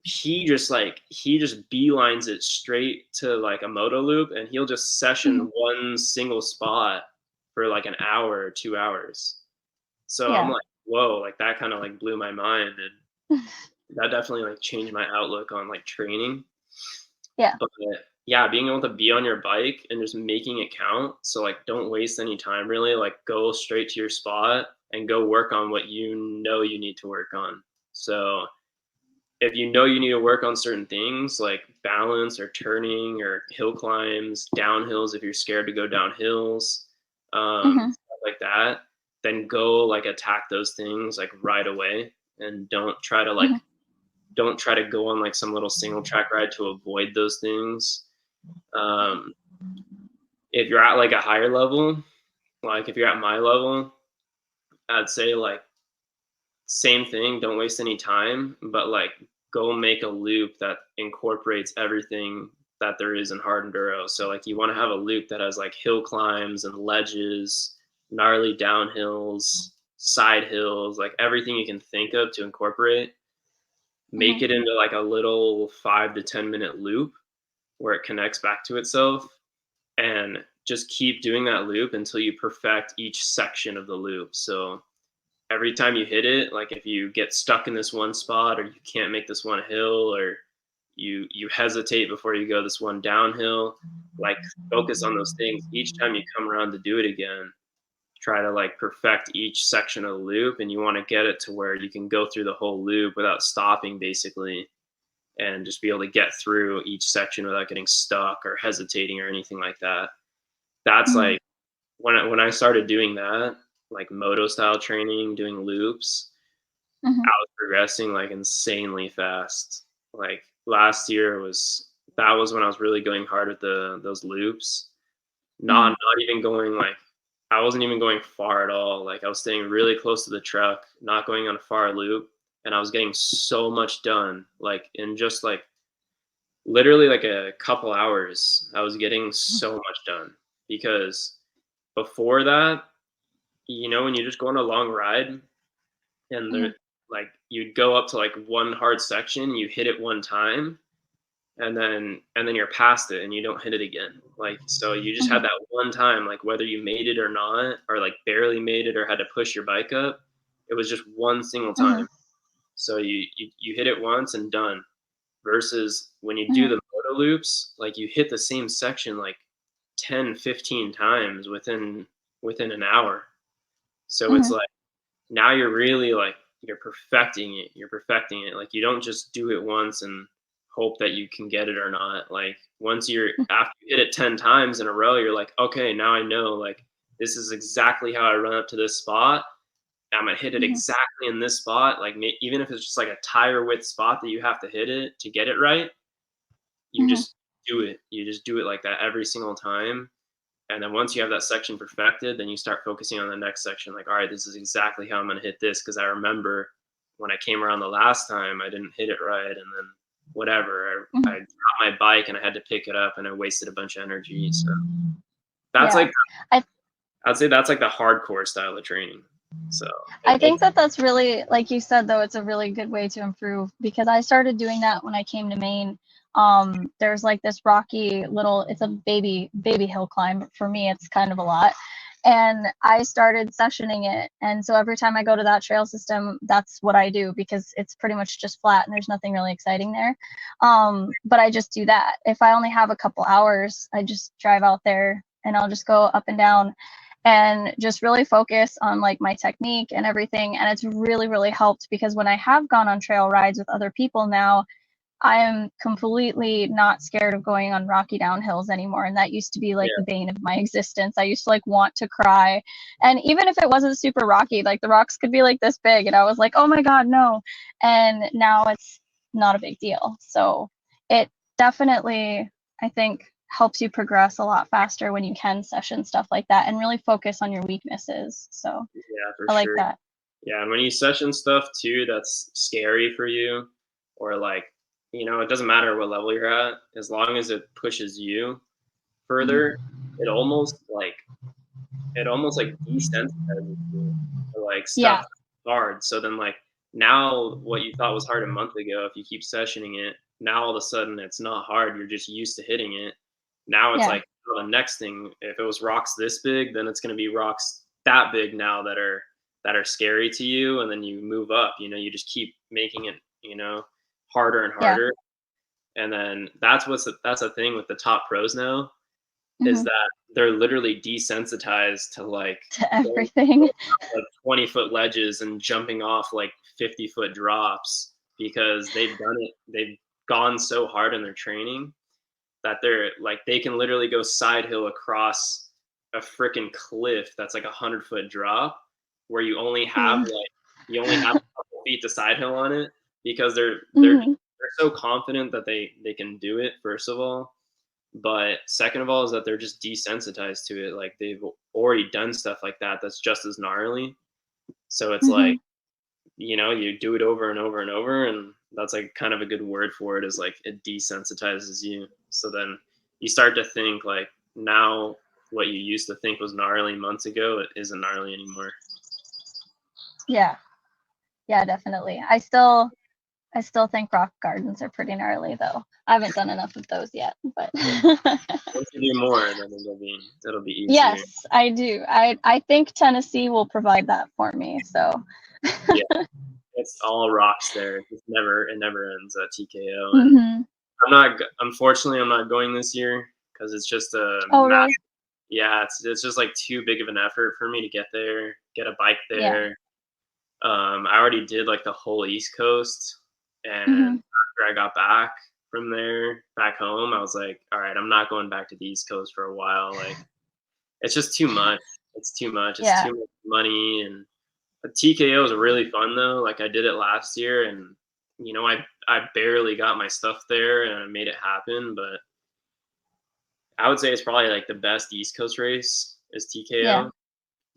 Speaker 2: he just beelines it straight to like a moto loop, and he'll just
Speaker 1: Mhm.
Speaker 2: session one single spot for like an hour or 2 hours. So I'm
Speaker 1: Yeah.
Speaker 2: like, whoa, like that kind of like blew my mind, and that definitely like changed my outlook on like training.
Speaker 1: Yeah.
Speaker 2: But yeah, being able to be on your bike and just making it count. So like don't waste any time really. Like go straight to your spot and go work on what you know you need to work on. So if you know you need to work on certain things like balance or turning or hill climbs, downhills if you're scared to go down hills,
Speaker 1: Mhm.
Speaker 2: stuff like that, then go like attack those things like right away, and
Speaker 1: Mhm.
Speaker 2: don't try to go on like some little single track ride to avoid those things. Um, if you're at like a higher level, like if you're at my level, I'd say like same thing, don't waste any time, but like go make a loop that incorporates everything that there is in hard enduro. So like you want to have a loop that has like hill climbs and ledges, gnarly downhills, side hills, like everything you can think of to incorporate. Make
Speaker 1: Mhm.
Speaker 2: it into like a little 5 to 10 minute loop where it connects back to itself, and just keep doing that loop until you perfect each section of the loop. So every time you hit it, like if you get stuck in this one spot or you can't make this one hill, or you hesitate before you go this one downhill, like focus on those things each time you come around to do it again. Try to like perfect each section of the loop, and you want to get it to where you can go through the whole loop without stopping basically, and just be able to get through each section without getting stuck or hesitating or anything like that. That's
Speaker 1: Mhm.
Speaker 2: like when I started doing that, like moto style training, doing loops, I
Speaker 1: Mhm.
Speaker 2: was progressing like insanely fast. Like last year was that was when I was really going hard with the those loops.
Speaker 1: Mhm.
Speaker 2: Not even going like I wasn't even going far at all. Like I was staying really close to the truck, not going on a far loop, and I was getting so much done. Like in just like literally like a couple hours, I was getting so much done, because before that, when you just go on a long ride and
Speaker 1: Mhm.
Speaker 2: there like you'd go up to like one hard section, you hit it one time, and then you're past it and you don't hit it again. Like so you just had
Speaker 1: Mhm.
Speaker 2: that one time, like whether you made it or not, or like barely made it or had to push your bike up, it was just one single
Speaker 1: Mhm.
Speaker 2: time. So you hit it once and done. Versus when you do
Speaker 1: Mhm.
Speaker 2: the moto loops, like you hit the same section like 10, 15 times within an hour. So it's
Speaker 1: Mhm.
Speaker 2: like now you're really like you're perfecting it. You're perfecting it. Like you don't just do it once and hope that you can get it or not. Like once you're after you hit it 10 times in a row, you're like, okay, now I know like this is exactly how I run up to this spot. I'm gonna hit it
Speaker 1: Mhm.
Speaker 2: exactly in this spot. Like even if it's just like a tire width spot that you have to hit it to get it right, you
Speaker 1: Mhm.
Speaker 2: just do it. You just do it like that every single time. And then once you have that section perfected, then you start focusing on the next section. Like, all right, this is exactly how I'm going to hit this, because I remember when I came around the last time, I didn't hit it right, and then whatever, I
Speaker 1: Mhm.
Speaker 2: dropped my bike and I had to pick it up, and I wasted a bunch of energy. So that's
Speaker 1: Yeah.
Speaker 2: like
Speaker 1: I
Speaker 2: I'd say that's like the hardcore style of training. So
Speaker 1: I
Speaker 2: it
Speaker 1: think that that's really, like you said, though, it's a really good way to improve because I started doing that when I came to Maine. There's like this rocky little, it's a baby hill climb. For me, it's kind of a lot. And I started sessioning it. And so every time I go to that trail system, that's what I do because it's pretty much just flat and there's nothing really exciting there. But I just do that. If I only have a couple hours, I just drive out there and I'll just go up and down and just really focus on like my technique and everything. And it's really helped because when I have gone on trail rides with other people now, I am completely not scared of going on rocky downhills anymore. And that used to be like the
Speaker 2: yeah,
Speaker 1: bane of my existence. I used to like want to cry. And even if it wasn't super rocky, like the rocks could be like this big. And I was like, oh my God, no. And now it's not a big deal. So it definitely, I think, helps you progress a lot faster when you can session stuff like that and really focus on your weaknesses. So
Speaker 2: Yeah, for
Speaker 1: I like
Speaker 2: sure.
Speaker 1: that.
Speaker 2: Yeah, and when you session stuff too, that's scary for you, or like, it doesn't matter what level you're at, as long as it pushes you further, it almost like desensitizes you to like stuff
Speaker 1: Yeah,
Speaker 2: that's hard. So then like now what you thought was hard a month ago, if you keep sessioning it, now all of a sudden it's not hard. You're just used to hitting it. Now it's
Speaker 1: yeah,
Speaker 2: like, oh, the next thing, if it was rocks this big, then it's gonna be rocks that big now that are scary to you, and then you move up, you just keep making it, harder and
Speaker 1: yeah.
Speaker 2: harder. And then that's the thing with the top pros now, is
Speaker 1: Hmm.
Speaker 2: that they're literally desensitized to like
Speaker 1: To
Speaker 2: going
Speaker 1: everything.
Speaker 2: like 20-foot ledges and jumping off like 50-foot drops, because they've gone so hard in their training that they're like they can literally go side hill across a freaking cliff that's like 100-foot drop, where you only have a couple feet to side hill on it, because
Speaker 1: Hmm.
Speaker 2: they're so confident that they can do it, first of all. But second of all is that they're just desensitized to it. Like they've already done stuff like that that's just as gnarly. So it's
Speaker 1: Hmm.
Speaker 2: like, you do it over and over and over, and that's like kind of a good word for it, is like it desensitizes you. So then you start to think like, now what you used to think was gnarly months ago, it isn't gnarly anymore.
Speaker 1: Yeah, yeah, definitely. I still think rock gardens are pretty gnarly though. I haven't done enough of those yet, but
Speaker 2: Yeah. Once you do more, then it'll be easier.
Speaker 1: yes, I do. I think Tennessee will provide that for me. So
Speaker 2: Yeah, it's all rocks there. It never ends at TKO. And
Speaker 1: hmm.
Speaker 2: unfortunately, I'm not going this year because it's just a
Speaker 1: Oh really?
Speaker 2: yeah, it's just like too big of an effort for me to get there, get a bike
Speaker 1: Yeah.
Speaker 2: there. I already did like the whole East Coast, and
Speaker 1: Hmm.
Speaker 2: after I got back from there back home, I was like, all right, I'm not going back to the East Coast for a while. Like, it's just too much. It's too much. It's
Speaker 1: Yeah.
Speaker 2: too much money. And TKO is really fun though. Like, I did it last year, and I barely got my stuff there, and I made it happen. But I would say it's probably like the best East Coast race is
Speaker 1: Yeah.
Speaker 2: TKO.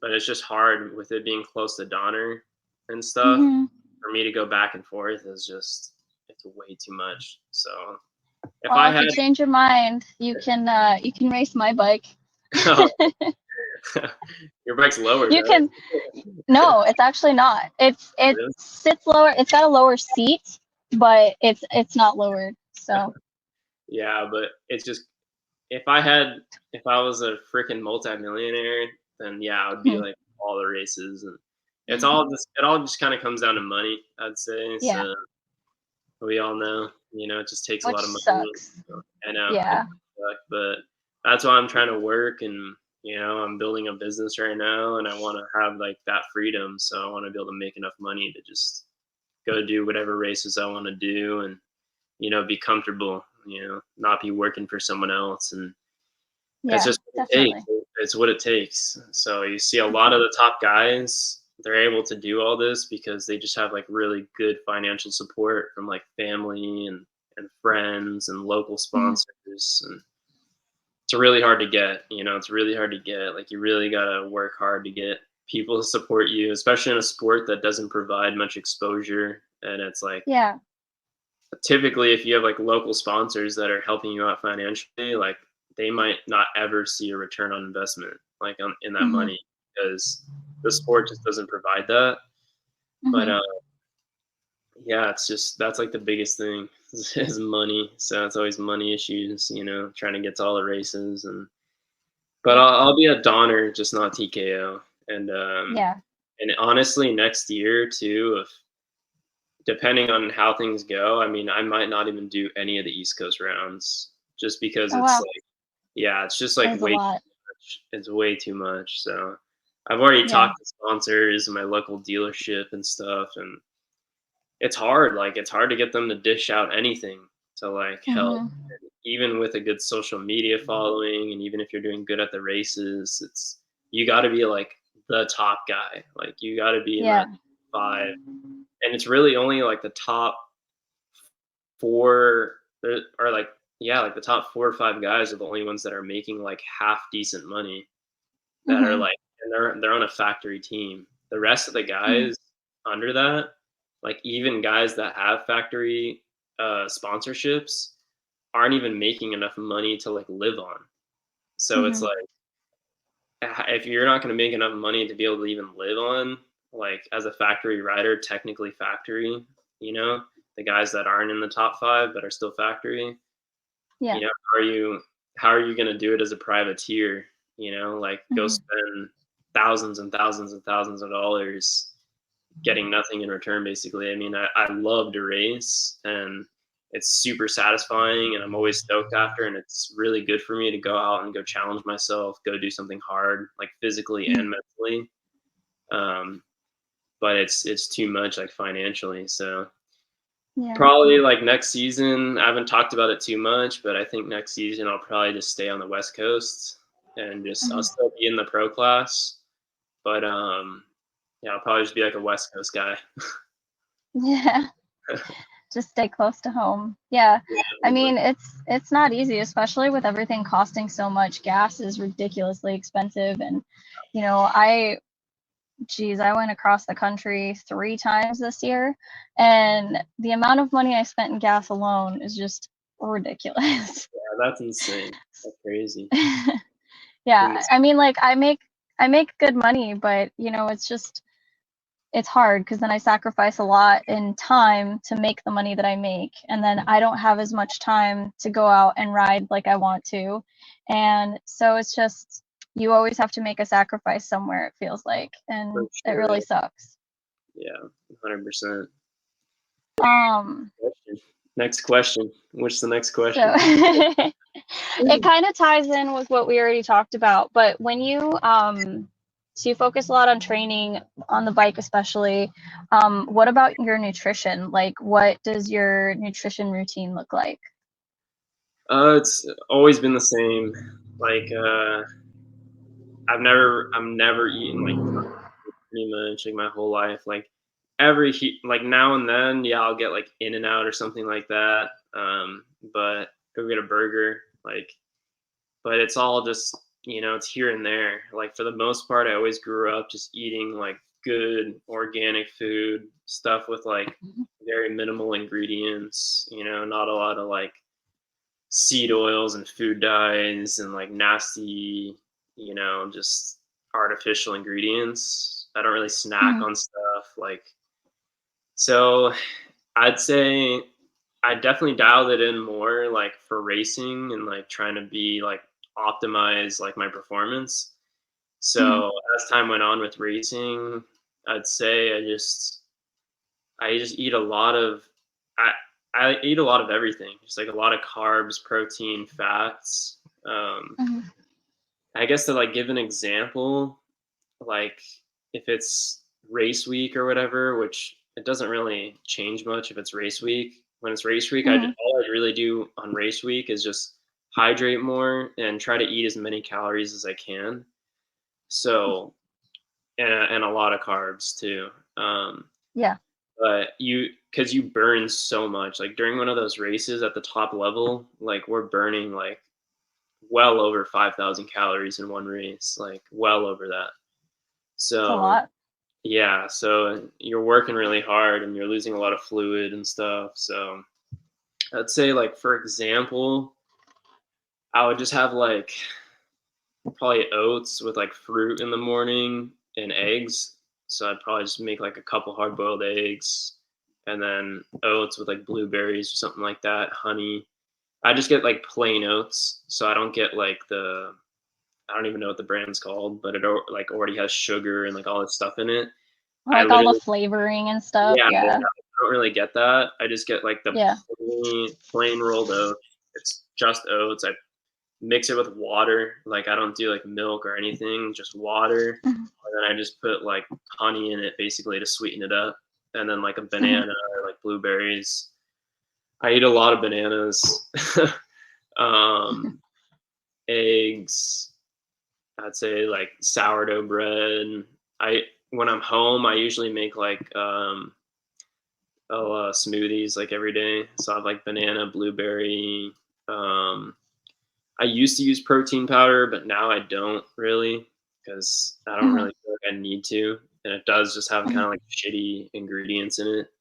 Speaker 2: But it's just hard with it being close to Donner and stuff.
Speaker 1: Hmm.
Speaker 2: For me to go back and forth is just, it's way too much. So if I
Speaker 1: Well, if
Speaker 2: had
Speaker 1: you change your mind, you can race my bike.
Speaker 2: your bike's lower,
Speaker 1: You
Speaker 2: right?
Speaker 1: can. No, it's actually not. It
Speaker 2: Really?
Speaker 1: sits lower. It's got a lower seat, but it's not lowered. So
Speaker 2: Yeah, but it's just, if I was a freaking multimillionaire, then yeah, I would be
Speaker 1: hmm.
Speaker 2: like all the races. And it all just kind of comes down to money, I'd say.
Speaker 1: Yeah,
Speaker 2: So we all know, it just takes a
Speaker 1: which
Speaker 2: lot of money.
Speaker 1: sucks.
Speaker 2: So, I know it
Speaker 1: Yeah.
Speaker 2: sucks, but that's why I'm trying to work. And I'm building a business right now, and I want to have like that freedom. So I want to be able to make enough money to just go do whatever races I want to do, and be comfortable. Not be working for someone else. And it's
Speaker 1: Yeah,
Speaker 2: just what it takes.
Speaker 1: definitely.
Speaker 2: It's what it takes. So you see a lot of the top guys, they're able to do all this because they just have like really good financial support from like family and friends and local
Speaker 1: Hmm.
Speaker 2: sponsors. And it's really hard to get. It's really hard to get. Like, you really gotta work hard to get people to support you, especially in a sport that doesn't provide much exposure. And it's like,
Speaker 1: Yeah.
Speaker 2: typically if you have like local sponsors that are helping you out financially, like, they might not ever see a return on investment like in that
Speaker 1: Hmm.
Speaker 2: money, because the sport just doesn't provide that. But
Speaker 1: Hmm.
Speaker 2: yeah, it's just, that's like the biggest thing is money. So it's always money issues, trying to get to all the races. And but I'll be a Donner, just not TKO.
Speaker 1: Yeah.
Speaker 2: And honestly, next year too, if depending on how things go, I mean, I might not even do any of the East Coast rounds, just because
Speaker 1: Oh
Speaker 2: it's
Speaker 1: wow,
Speaker 2: like, yeah, it's just like
Speaker 1: there's a
Speaker 2: way too
Speaker 1: lot.
Speaker 2: much. It's way too much. So I've already
Speaker 1: Yeah.
Speaker 2: talked to sponsors and my local dealership and stuff, and it's hard. Like, it's hard to get them to dish out anything to like help.
Speaker 1: Hmm.
Speaker 2: Even with a good social media following, and even if you're doing good at the races, it's, you got to be like the top guy. Like, you got to be in that
Speaker 1: Yeah.
Speaker 2: five, and it's really only like the top four, there are like yeah, like the top 4 or 5 guys are the only ones that are making like half decent money that are
Speaker 1: Mhm.
Speaker 2: like, and they're on a factory team. The rest of the
Speaker 1: Mhm.
Speaker 2: guys under that, like even guys that have factory sponsorships, aren't even making enough money to like live on. So it's
Speaker 1: Mhm.
Speaker 2: like, if you're not going to make enough money to be able to even live on, like as a factory rider, technically factory, you know, the guys that aren't in the top 5 but are still factory,
Speaker 1: Yeah.
Speaker 2: you know, how are you going to do it as a privateer? You know, like go
Speaker 1: Mhm.
Speaker 2: spend thousands and thousands and thousands of dollars getting nothing in return, basically. I mean, I love to race, and it's super satisfying, and I'm always stoked after, and it's really good for me to go out and go challenge myself, go do something hard, like physically
Speaker 1: Mhm.
Speaker 2: and mentally. Um, but it's too much, like financially. So
Speaker 1: Yeah.
Speaker 2: probably like next season, I haven't talked about it too much, but I think next season I'll probably just stay on the West Coast and just I'll
Speaker 1: Mhm.
Speaker 2: still be in the pro class, but yeah, I'll probably just be like a West Coast guy.
Speaker 1: Yeah. Just stay close to home. Yeah. I
Speaker 2: Yeah,
Speaker 1: mean, it's not easy, especially with everything costing so much. Gas is ridiculously expensive, and I went across the country 3 times this year, and the amount of money I spent in gas alone is just ridiculous.
Speaker 2: that's insane. That's crazy.
Speaker 1: Yeah,
Speaker 2: Goodness.
Speaker 1: I mean, like I make good money, but it's hard because then I sacrifice a lot in time to make the money that I make, and then I don't have as much time to go out and ride like I want to, and so it's just you always have to make a sacrifice somewhere. It feels like,
Speaker 2: For
Speaker 1: and it
Speaker 2: sure.
Speaker 1: really sucks.
Speaker 2: Yeah, 100%.
Speaker 1: Um,
Speaker 2: Question. Next question. What's the next
Speaker 1: so
Speaker 2: question?
Speaker 1: it kind of ties in with what we already talked about, but so you focus a lot on training on the bike, especially. What about your nutrition? Like, what does your nutrition routine look like?
Speaker 2: It's always been the same. Like, I'm never eaten like pretty much like my whole life. Like like now and then, yeah, I'll get like In and Out or something like that. But go get a burger, like, but it's all just, it's here and there. Like for the most part, I always grew up just eating like good organic food, stuff with like very minimal ingredients, not a lot of like seed oils and food dyes and like nasty, just artificial ingredients. I don't really snack
Speaker 1: Mhm.
Speaker 2: on stuff like, so I'd say I definitely dialed it in more like for racing and like trying to be like optimize like my performance.
Speaker 1: Mhm.
Speaker 2: So as time went on with racing, I'd say I just eat a lot of I I eat a lot of everything, just like a lot of carbs, protein, fats. Um,
Speaker 1: Mhm.
Speaker 2: I guess to like give an example, like if it's race week or whatever, which it doesn't really change much if it's race week. When it's race week,
Speaker 1: Mhm.
Speaker 2: all I really do on race week is just hydrate more and try to eat as many calories as I can. So and a lot of carbs too.
Speaker 1: Yeah.
Speaker 2: But because you burn so much, like during one of those races at the top level, like we're burning like well over 5,000 calories in one race, like well over that.
Speaker 1: It's a
Speaker 2: So
Speaker 1: lot.
Speaker 2: yeah, so you're working really hard and you're losing a lot of fluid and stuff. So I'd say, like, for example, I would just have like probably oats with like fruit in the morning and eggs. So I'd probably just make like a couple hard boiled eggs and then oats with like blueberries or something like that, honey. I just get like plain oats, so I don't get like I don't even know what the brand's called, but like already has sugar and like all this stuff in it. I
Speaker 1: Like all the
Speaker 2: literally,
Speaker 1: flavoring and stuff.
Speaker 2: yeah,
Speaker 1: Yeah.
Speaker 2: I don't really get that. I just get like the
Speaker 1: Yeah.
Speaker 2: plain rolled oats. It's just oats. I mix it with water. Like I don't do like milk or anything, just water.
Speaker 1: Mhm.
Speaker 2: And then I just put like honey in it basically to sweeten it up. And then like a
Speaker 1: Mhm.
Speaker 2: banana or like blueberries. I eat a lot of bananas. um, eggs. I'd say like sourdough bread. I When I'm home, I usually make like smoothies like every day. So I have like banana, blueberry. I used to use protein powder, but now I don't really because I don't
Speaker 1: Mhm.
Speaker 2: really feel like I need to, and it does just have kind
Speaker 1: Mhm.
Speaker 2: of like shitty ingredients in it.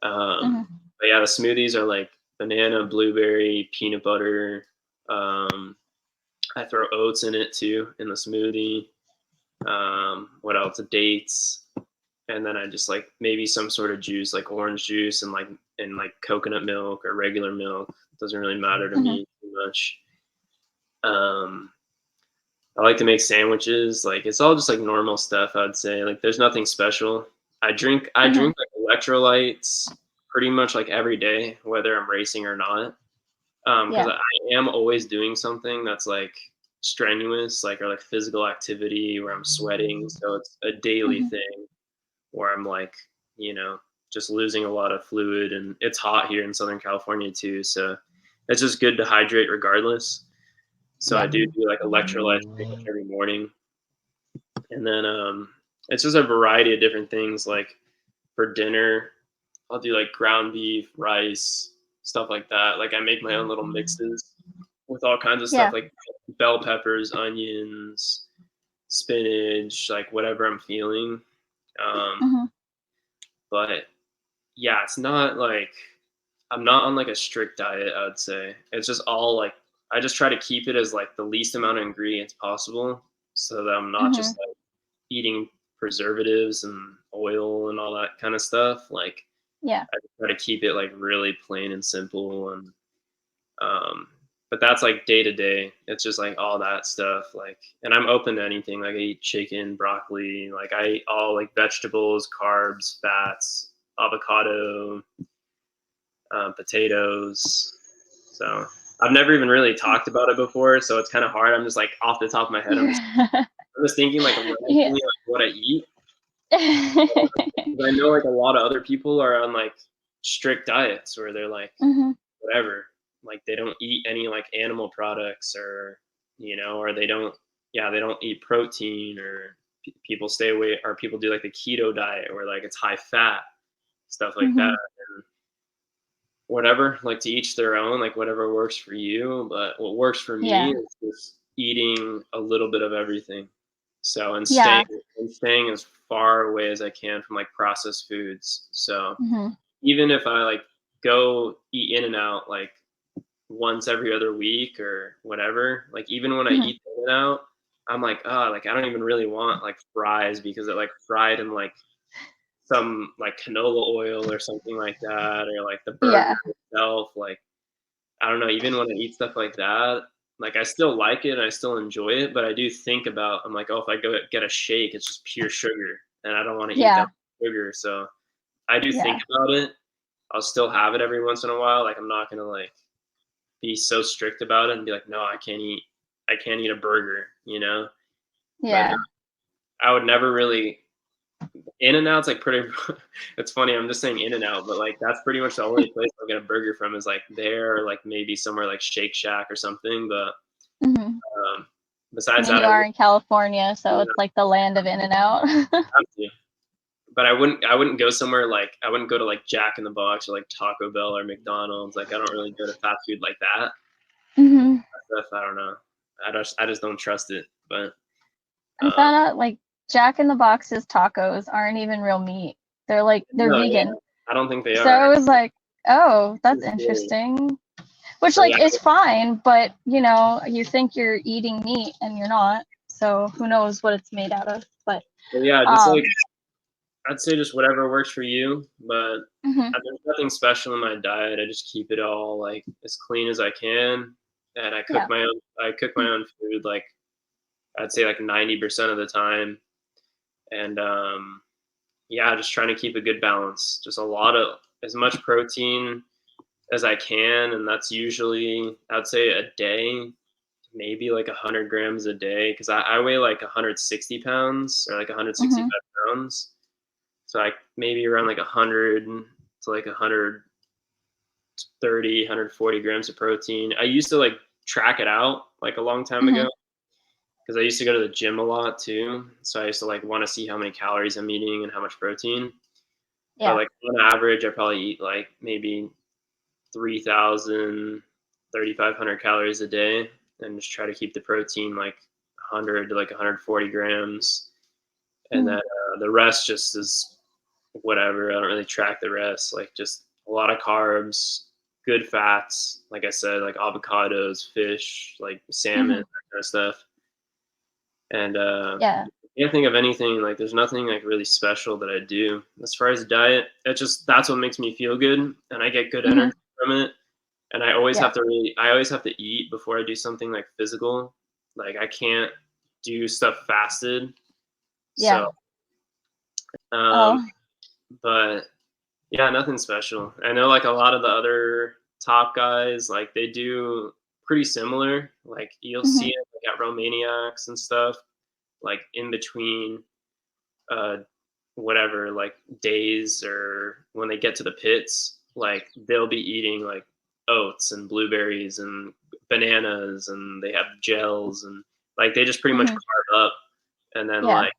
Speaker 1: Mhm.
Speaker 2: But yeah, the smoothies are like banana, blueberry, peanut butter. Um, I throw oats in it too in the smoothie. What else? Dates, and then I just like maybe some sort of juice, like orange juice and like coconut milk or regular milk. It doesn't really matter to
Speaker 1: Mhm.
Speaker 2: me too much. Um, I like to make sandwiches. Like it's all just like normal stuff. I'd say like there's nothing special. I
Speaker 1: Mhm.
Speaker 2: drink like electrolytes pretty much like every day, whether I'm racing or not. Because
Speaker 1: Yeah.
Speaker 2: I am always doing something that's like strenuous, like or like physical activity where I'm sweating. So it's a daily
Speaker 1: Mhm.
Speaker 2: thing where I'm like, you know, just losing a lot of fluid, and it's hot here in Southern California too. So it's just good to hydrate regardless. So I
Speaker 1: Yeah.
Speaker 2: do like electrolytes pretty much every morning, and then it's just a variety of different things. Like for dinner, I'll do like ground beef, rice, stuff like that. Like I make my own little mixes with all kinds of stuff
Speaker 1: Yeah.
Speaker 2: like bell peppers, onions, spinach, like whatever I'm feeling. Um,
Speaker 1: Mhm.
Speaker 2: but yeah, it's not like I'm not on like a strict diet, I would say. It's just all like I just try to keep it as like the least amount of ingredients possible so that I'm not just
Speaker 1: Mhm.
Speaker 2: like eating preservatives and oil and all that kind of stuff. Like
Speaker 1: Yeah.
Speaker 2: I try to keep it like really plain and simple, and um but that's like day to day. It's just like all that stuff. Like and I'm open to anything. Like I eat chicken, broccoli, like I eat all like vegetables, carbs, fats, avocado, potatoes. So I've never even really talked about it before, so it's kind of hard. I'm just like off the top of my head. I'm just thinking like randomly
Speaker 1: Yeah.
Speaker 2: like what I eat. Because I know like a lot of other people are on like strict diets where they're like
Speaker 1: Mhm.
Speaker 2: whatever, like they don't eat any like animal products or or they don't eat protein or people stay away or people do like the keto diet where like it's high fat stuff like that.
Speaker 1: Mhm.
Speaker 2: Whatever, like to each their own, like whatever works for you. But what works for me
Speaker 1: Yeah.
Speaker 2: is just eating a little bit of everything. So
Speaker 1: Yeah.
Speaker 2: and staying as far away as I can from like processed foods. So
Speaker 1: Mhm.
Speaker 2: even if I like go eat in and out like once every other week or whatever, like even when I
Speaker 1: Mhm.
Speaker 2: eat in and out, I'm like, oh, like I don't even really want like fries because it like fried in like some like canola oil or something like that, or like the
Speaker 1: Yeah.
Speaker 2: burger itself. Like I don't know, even when I eat stuff like that, like I still like it and I still enjoy it, but I do think about I'm like, oh, if I go get a shake, it's just pure sugar, and I don't want to eat that
Speaker 1: Yeah.
Speaker 2: sugar. So I do think
Speaker 1: Yeah.
Speaker 2: about it. I'll still have it every once in a while. Like I'm not gonna like be so strict about it and be like, no, I can't eat a burger, you know. But
Speaker 1: Yeah.
Speaker 2: I would never really In and Out's like pretty. It's funny. I'm just saying In and Out, but like that's pretty much the only place I'll get a burger from is like there, or like maybe somewhere like Shake Shack or something. But
Speaker 1: Mhm.
Speaker 2: um, besides
Speaker 1: And
Speaker 2: that,
Speaker 1: you are in California, so
Speaker 2: you
Speaker 1: it's like the land of In and Out.
Speaker 2: have to. But I wouldn't go somewhere like I wouldn't go to like Jack in the Box or like Taco Bell or McDonald's. Like I don't really go to fast food like that.
Speaker 1: Mhm.
Speaker 2: Stuff I don't know. I just don't trust it. But
Speaker 1: I
Speaker 2: uh,
Speaker 1: found out like Jack in the Box's tacos aren't even real meat. They're
Speaker 2: no, yeah,
Speaker 1: vegan.
Speaker 2: I don't think they
Speaker 1: So
Speaker 2: are.
Speaker 1: I was like, oh, that's
Speaker 2: It's weird.
Speaker 1: interesting. Which
Speaker 2: But
Speaker 1: like
Speaker 2: yeah,
Speaker 1: is fine, but you think you're eating meat and you're not. So who knows what it's made out of.
Speaker 2: just
Speaker 1: Um
Speaker 2: like I'd say just whatever works for you, but
Speaker 1: mhm.
Speaker 2: there's nothing special in my diet. I just keep it all like as clean as I can, and
Speaker 1: Yeah.
Speaker 2: I cook my own food like I'd say like 90% of the time, and yeah, just trying to keep a good balance. Just a lot of as much protein as I can, and that's usually I'd say a day, maybe like 100 grams a day, because I weigh like 160 pounds or like 165
Speaker 1: Mhm.
Speaker 2: pounds. So like maybe around like 100 to like 130, 140 grams of protein. I used to like track it out like a long time ago
Speaker 1: Mhm.
Speaker 2: because I used to go to the gym a lot too. So I used to like want to see how many calories I'm eating and how much protein. But
Speaker 1: Yeah.
Speaker 2: like on average, I probably eat like maybe 3,000 3,500 calories a day, and just try to keep the protein like 100 to like 140 grams, and then the rest just is whatever. I don't really track the rest. Like just a lot of carbs, good fats. Like I said, like avocados, fish, like salmon, that kind of stuff. And
Speaker 1: Yeah.
Speaker 2: I can't think of anything. Like there's nothing like really special that I do as far as diet. That's what makes me feel good, and I get good energy from it. And I always
Speaker 1: Yeah.
Speaker 2: have to eat before I do something like physical. Like I can't do stuff fasted.
Speaker 1: Yeah.
Speaker 2: So,
Speaker 1: Oh.
Speaker 2: but yeah, nothing special. I know like a lot of the other top guys, like they do pretty similar. Like you'll see it like, at Romaniacs and stuff, like in between uh whatever like days or when they get to the pits, like they'll be eating like oats and blueberries and bananas, and they have gels, and like they just pretty much carve up, and then
Speaker 1: Yeah.
Speaker 2: like,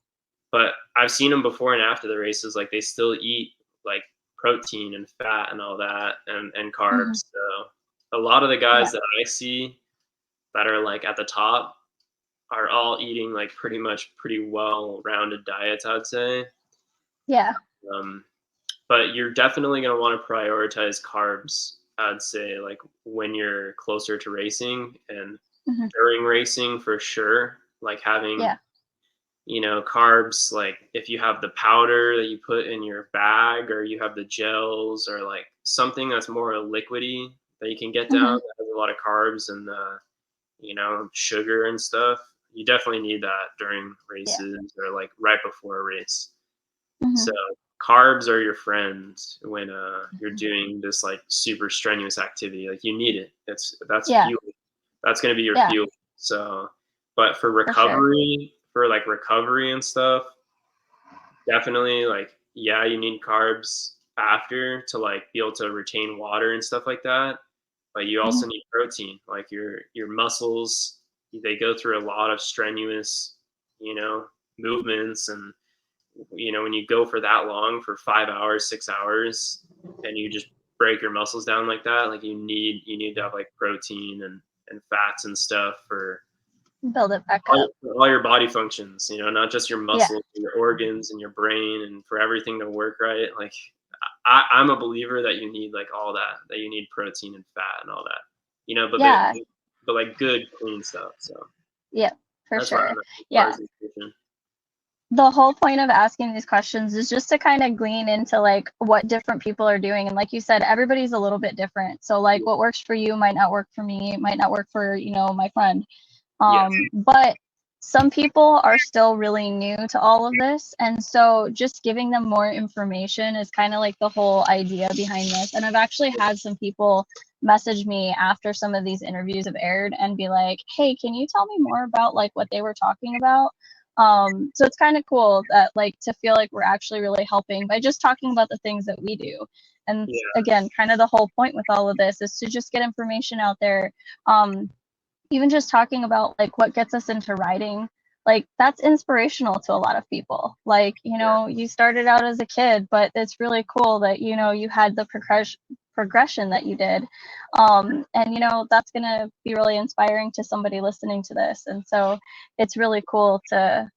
Speaker 2: but I've seen them before and after the races, like they still eat like protein and fat and all that, and carbs. So a lot of the guys that I see that are like at the top are all eating like pretty well rounded diets, I'd say.
Speaker 1: Yeah.
Speaker 2: Um, but you're definitely going to want to prioritize carbs, I'd say, like when you're closer to racing and during racing for sure. Like having,
Speaker 1: Yeah.
Speaker 2: carbs, like if you have the powder that you put in your bag, or you have the gels, or like something that's more liquidy that you can get down that has a lot of carbs and, sugar and stuff. You definitely need that during
Speaker 1: Yeah.
Speaker 2: races or like right before a race.
Speaker 1: Mm-hmm.
Speaker 2: So carbs are your friend when you're doing this like super strenuous activity. Like you need it. That's
Speaker 1: Yeah.
Speaker 2: fuel. That's gonna be your
Speaker 1: Yeah.
Speaker 2: fuel. So, but for
Speaker 1: For sure.
Speaker 2: recovery, and stuff, definitely like yeah, you need carbs after to like be able to retain water and stuff like that. But you also need protein. Like your muscles, they go through a lot of strenuous, movements, and when you go for that long, for 5 hours, 6 hours, and you just break your muscles down like that, like you need to have like protein and fats and stuff for
Speaker 1: Build it back
Speaker 2: all
Speaker 1: up.
Speaker 2: all your body functions, not just your
Speaker 1: Yeah.
Speaker 2: muscles, your organs and your brain, and for everything to work right. Like I'm a believer that you need like all that you need protein and fat and all that, but
Speaker 1: Yeah.
Speaker 2: but like good clean stuff. So
Speaker 1: Yeah. For
Speaker 2: that's where
Speaker 1: sure.
Speaker 2: I'm at as far
Speaker 1: Yeah.
Speaker 2: as nutrition.
Speaker 1: The whole point of asking these questions is just to kind of glean into like what different people are doing, and like you said, everybody's a little bit different, so like what works for you might not work for me, might not work for my friend.
Speaker 2: Yeah.
Speaker 1: But some people are still really new to all of this, and so just giving them more information is kind of like the whole idea behind this. And I've actually had some people message me after some of these interviews have aired and be like, hey, can you tell me more about like what they were talking about? So it's kind of cool that like to feel like we're actually really helping by just talking about the things that we do. And
Speaker 2: Yeah.
Speaker 1: again, kind of the whole point with all of this is to just get information out there. Even just talking about like what gets us into riding, like that's inspirational to a lot of people. Like, you started out as a kid, but it's really cool that, you had the progression that you did. And, that's going to be really inspiring to somebody listening to this. And so it's really cool to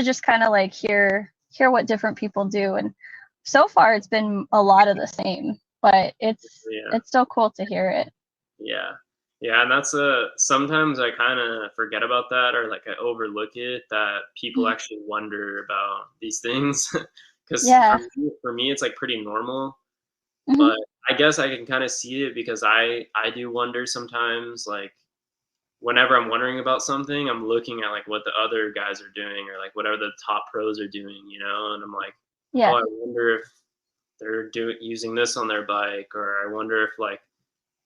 Speaker 1: just kind of like hear what different people do. And so far it's been a lot of the same, but it's still cool to hear it.
Speaker 2: Yeah. Yeah, and that's sometimes I kind of forget about that, or like I overlook it, that people actually wonder about these things. Because for me it's like pretty normal, but I guess I can kind of see it because I do wonder sometimes, like whenever I'm wondering about something, I'm looking at like what the other guys are doing, or like whatever the top pros are doing, and I'm like, oh,
Speaker 1: Yeah.
Speaker 2: I wonder if they're using this on their bike, or I wonder if like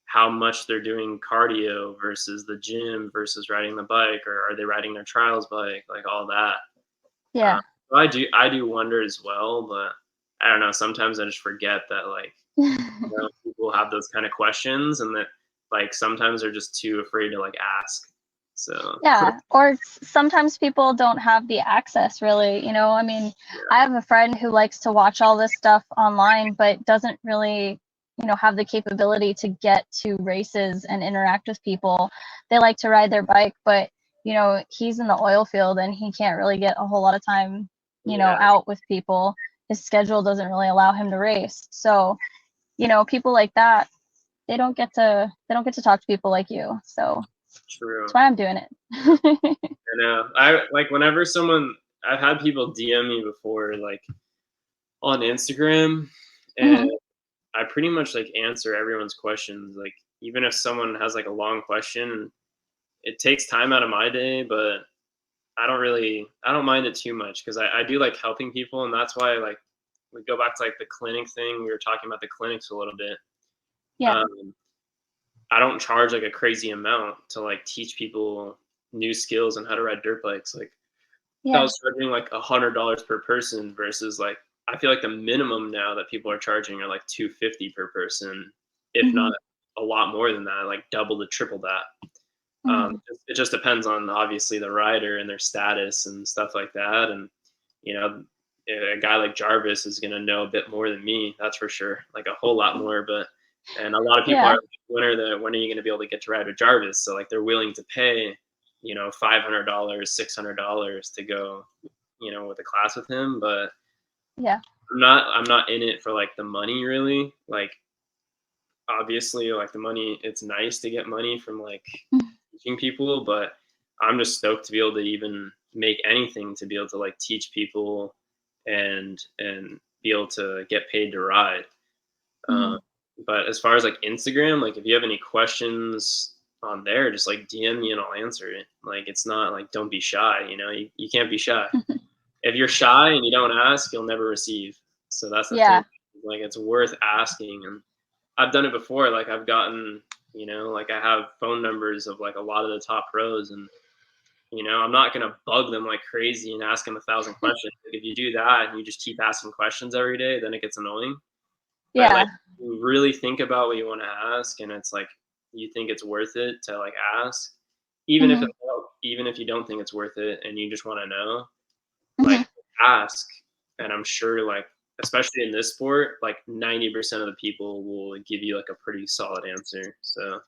Speaker 2: how much they're doing cardio versus the gym versus riding the bike, or are they riding their trials bike, like all that.
Speaker 1: Yeah.
Speaker 2: So I do wonder as well, but I don't know, sometimes I just forget that like people have those kind of questions, and that like sometimes they're just too afraid to like ask. So
Speaker 1: Yeah, or sometimes people don't have the access really, I mean, I have a friend who likes to watch all this stuff online but doesn't really have the capability to get to races and interact with people. They like to ride their bike, but he's in the oil field and he can't really get a whole lot of time, out with people. His schedule doesn't really allow him to race. So, people like that, they don't get to talk to people like you. So
Speaker 2: True.
Speaker 1: That's why I'm doing it.
Speaker 2: I know. I like whenever I've had people DM me before, like on Instagram, and I pretty much like answer everyone's questions. Like even if someone has like a long question, it takes time out of my day, but I don't mind it too much because I do like helping people, and that's why like we go back to like the clinic thing. We were talking about the clinics a little bit.
Speaker 1: Yeah.
Speaker 2: I don't charge like a crazy amount to like teach people new skills on how to ride dirt bikes. Like I was charging like $100 per person versus like I feel like the minimum now that people are charging are like $250 per person, if not a lot more than that, like double to triple that. It just depends on obviously the rider and their status and stuff like that. And a guy like Jarvis is going to know a bit more than me, that's for sure, like a whole lot more. And a lot of people are like, when are you going to be able to get to ride with Jarvis? So like they're willing to pay, $500, $600 to go, with a class with him. But I'm not in it for like the money really. Like obviously like the money, it's nice to get money from like teaching people, but I'm just stoked to be able to even make anything to be able to like teach people and be able to get paid to ride. But as far as like Instagram, like if you have any questions on there, just like DM me and I'll answer it. Like it's not like don't be shy, you can't be shy. If you're shy and you don't ask, you'll never receive. So that's the thing. Like it's worth asking, and I've done it before. Like I've gotten, like I have phone numbers of like a lot of the top pros, and I'm not gonna bug them like crazy and ask them 1,000 questions. Like, if you do that and you just keep asking questions every day, then it gets annoying. But like you really think about what you want to ask, and it's like you think it's worth it to like ask, even if you don't think it's worth it and you just want to know, like ask. And I'm sure like especially in this sport, like 90% of the people will give you like a pretty solid answer. So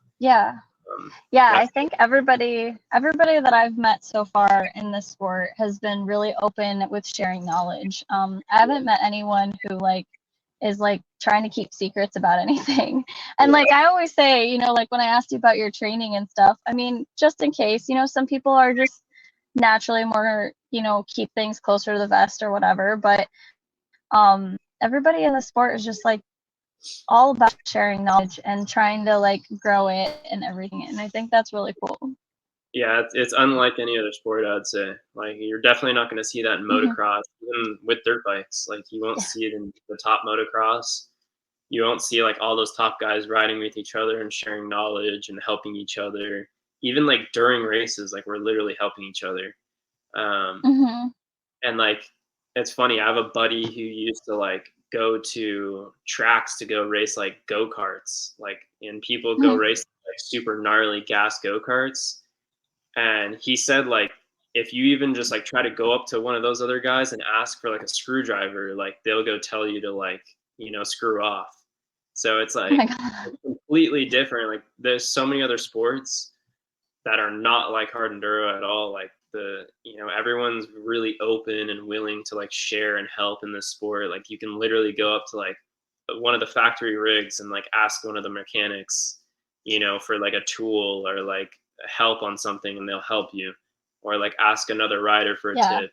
Speaker 1: I think everybody that I've met so far in this sport has been really open with sharing knowledge. I haven't met anyone who like is like trying to keep secrets about anything. And like I always say, like when I asked you about your training and stuff, I mean, just in case, some people are just naturally more, keep things closer to the vest or whatever. But everybody in the sport is just like all about sharing knowledge and trying to like grow it and everything. And I think that's really cool.
Speaker 2: Yeah, it's unlike any other sport, I'd say. Like you're definitely not going to see that in motocross, even with dirt bikes. Like you won't see it in the top motocross. You won't see like all those top guys riding with each other and sharing knowledge and helping each other. Even like during races, like we're literally helping each other. And like it's funny, I have a buddy who used to like go to tracks to go race like go-karts, like and people go race like super gnarly gas go-karts. And he said like if you even just like try to go up to one of those other guys and ask for like a screwdriver, like they'll go tell you to like, screw off. So it's like it's completely different. Like there's so many other sports that are not like hard enduro at all. Like everyone's really open and willing to like share and help in this sport. Like you can literally go up to like one of the factory rigs and like ask one of the mechanics, for like a tool or like help on something, and they'll help you. Or like ask another rider for a tip.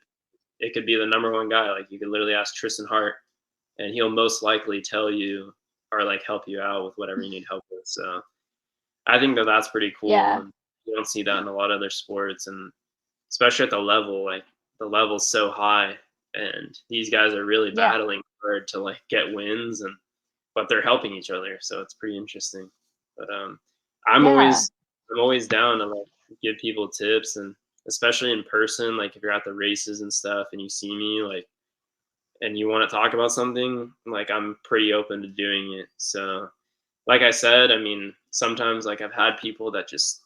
Speaker 2: It could be the number one guy. Like you could literally ask Tristan Hart and he'll most likely tell you or like help you out with whatever you need help with. So I think that that's pretty cool. And you don't see that in a lot of other sports, and especially at the level, like the level's so high and these guys are really battling hard to like get wins, but they're helping each other. So it's pretty interesting. But I'm always down to like give people tips, and especially in person, like if you're at the races and stuff and you see me like and you want to talk about something, like I'm pretty open to doing it. So like I said, I mean, sometimes like I've had people that just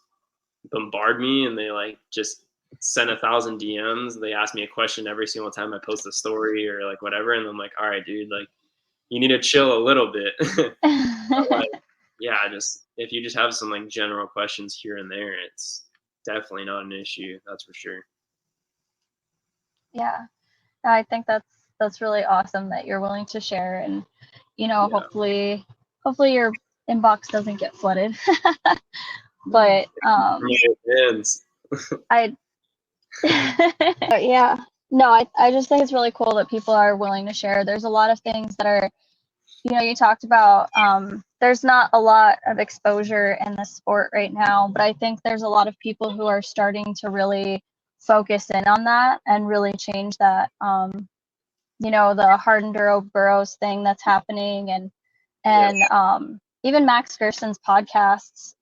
Speaker 2: bombard me and they like just send 1,000 DMs. They ask me a question every single time I post a story or like whatever. And I'm like, all right, dude, like you need to chill a little bit. But like, yeah, just if you just have some like general questions here and there, it's definitely not an issue. That's for sure.
Speaker 1: Yeah, I think that's really awesome that you're willing to share, and
Speaker 2: Yeah.
Speaker 1: hopefully your inbox doesn't get flooded. But
Speaker 2: Yeah, it ends.
Speaker 1: I but yeah, no, I just think it's really cool that people are willing to share. There's a lot of things that are, you talked about, there's not a lot of exposure in the sport right now, but I think there's a lot of people who are starting to really focus in on that and really change that. The hard enduro burros thing that's happening, and
Speaker 2: Yeah.
Speaker 1: even Max Gerson's podcasts,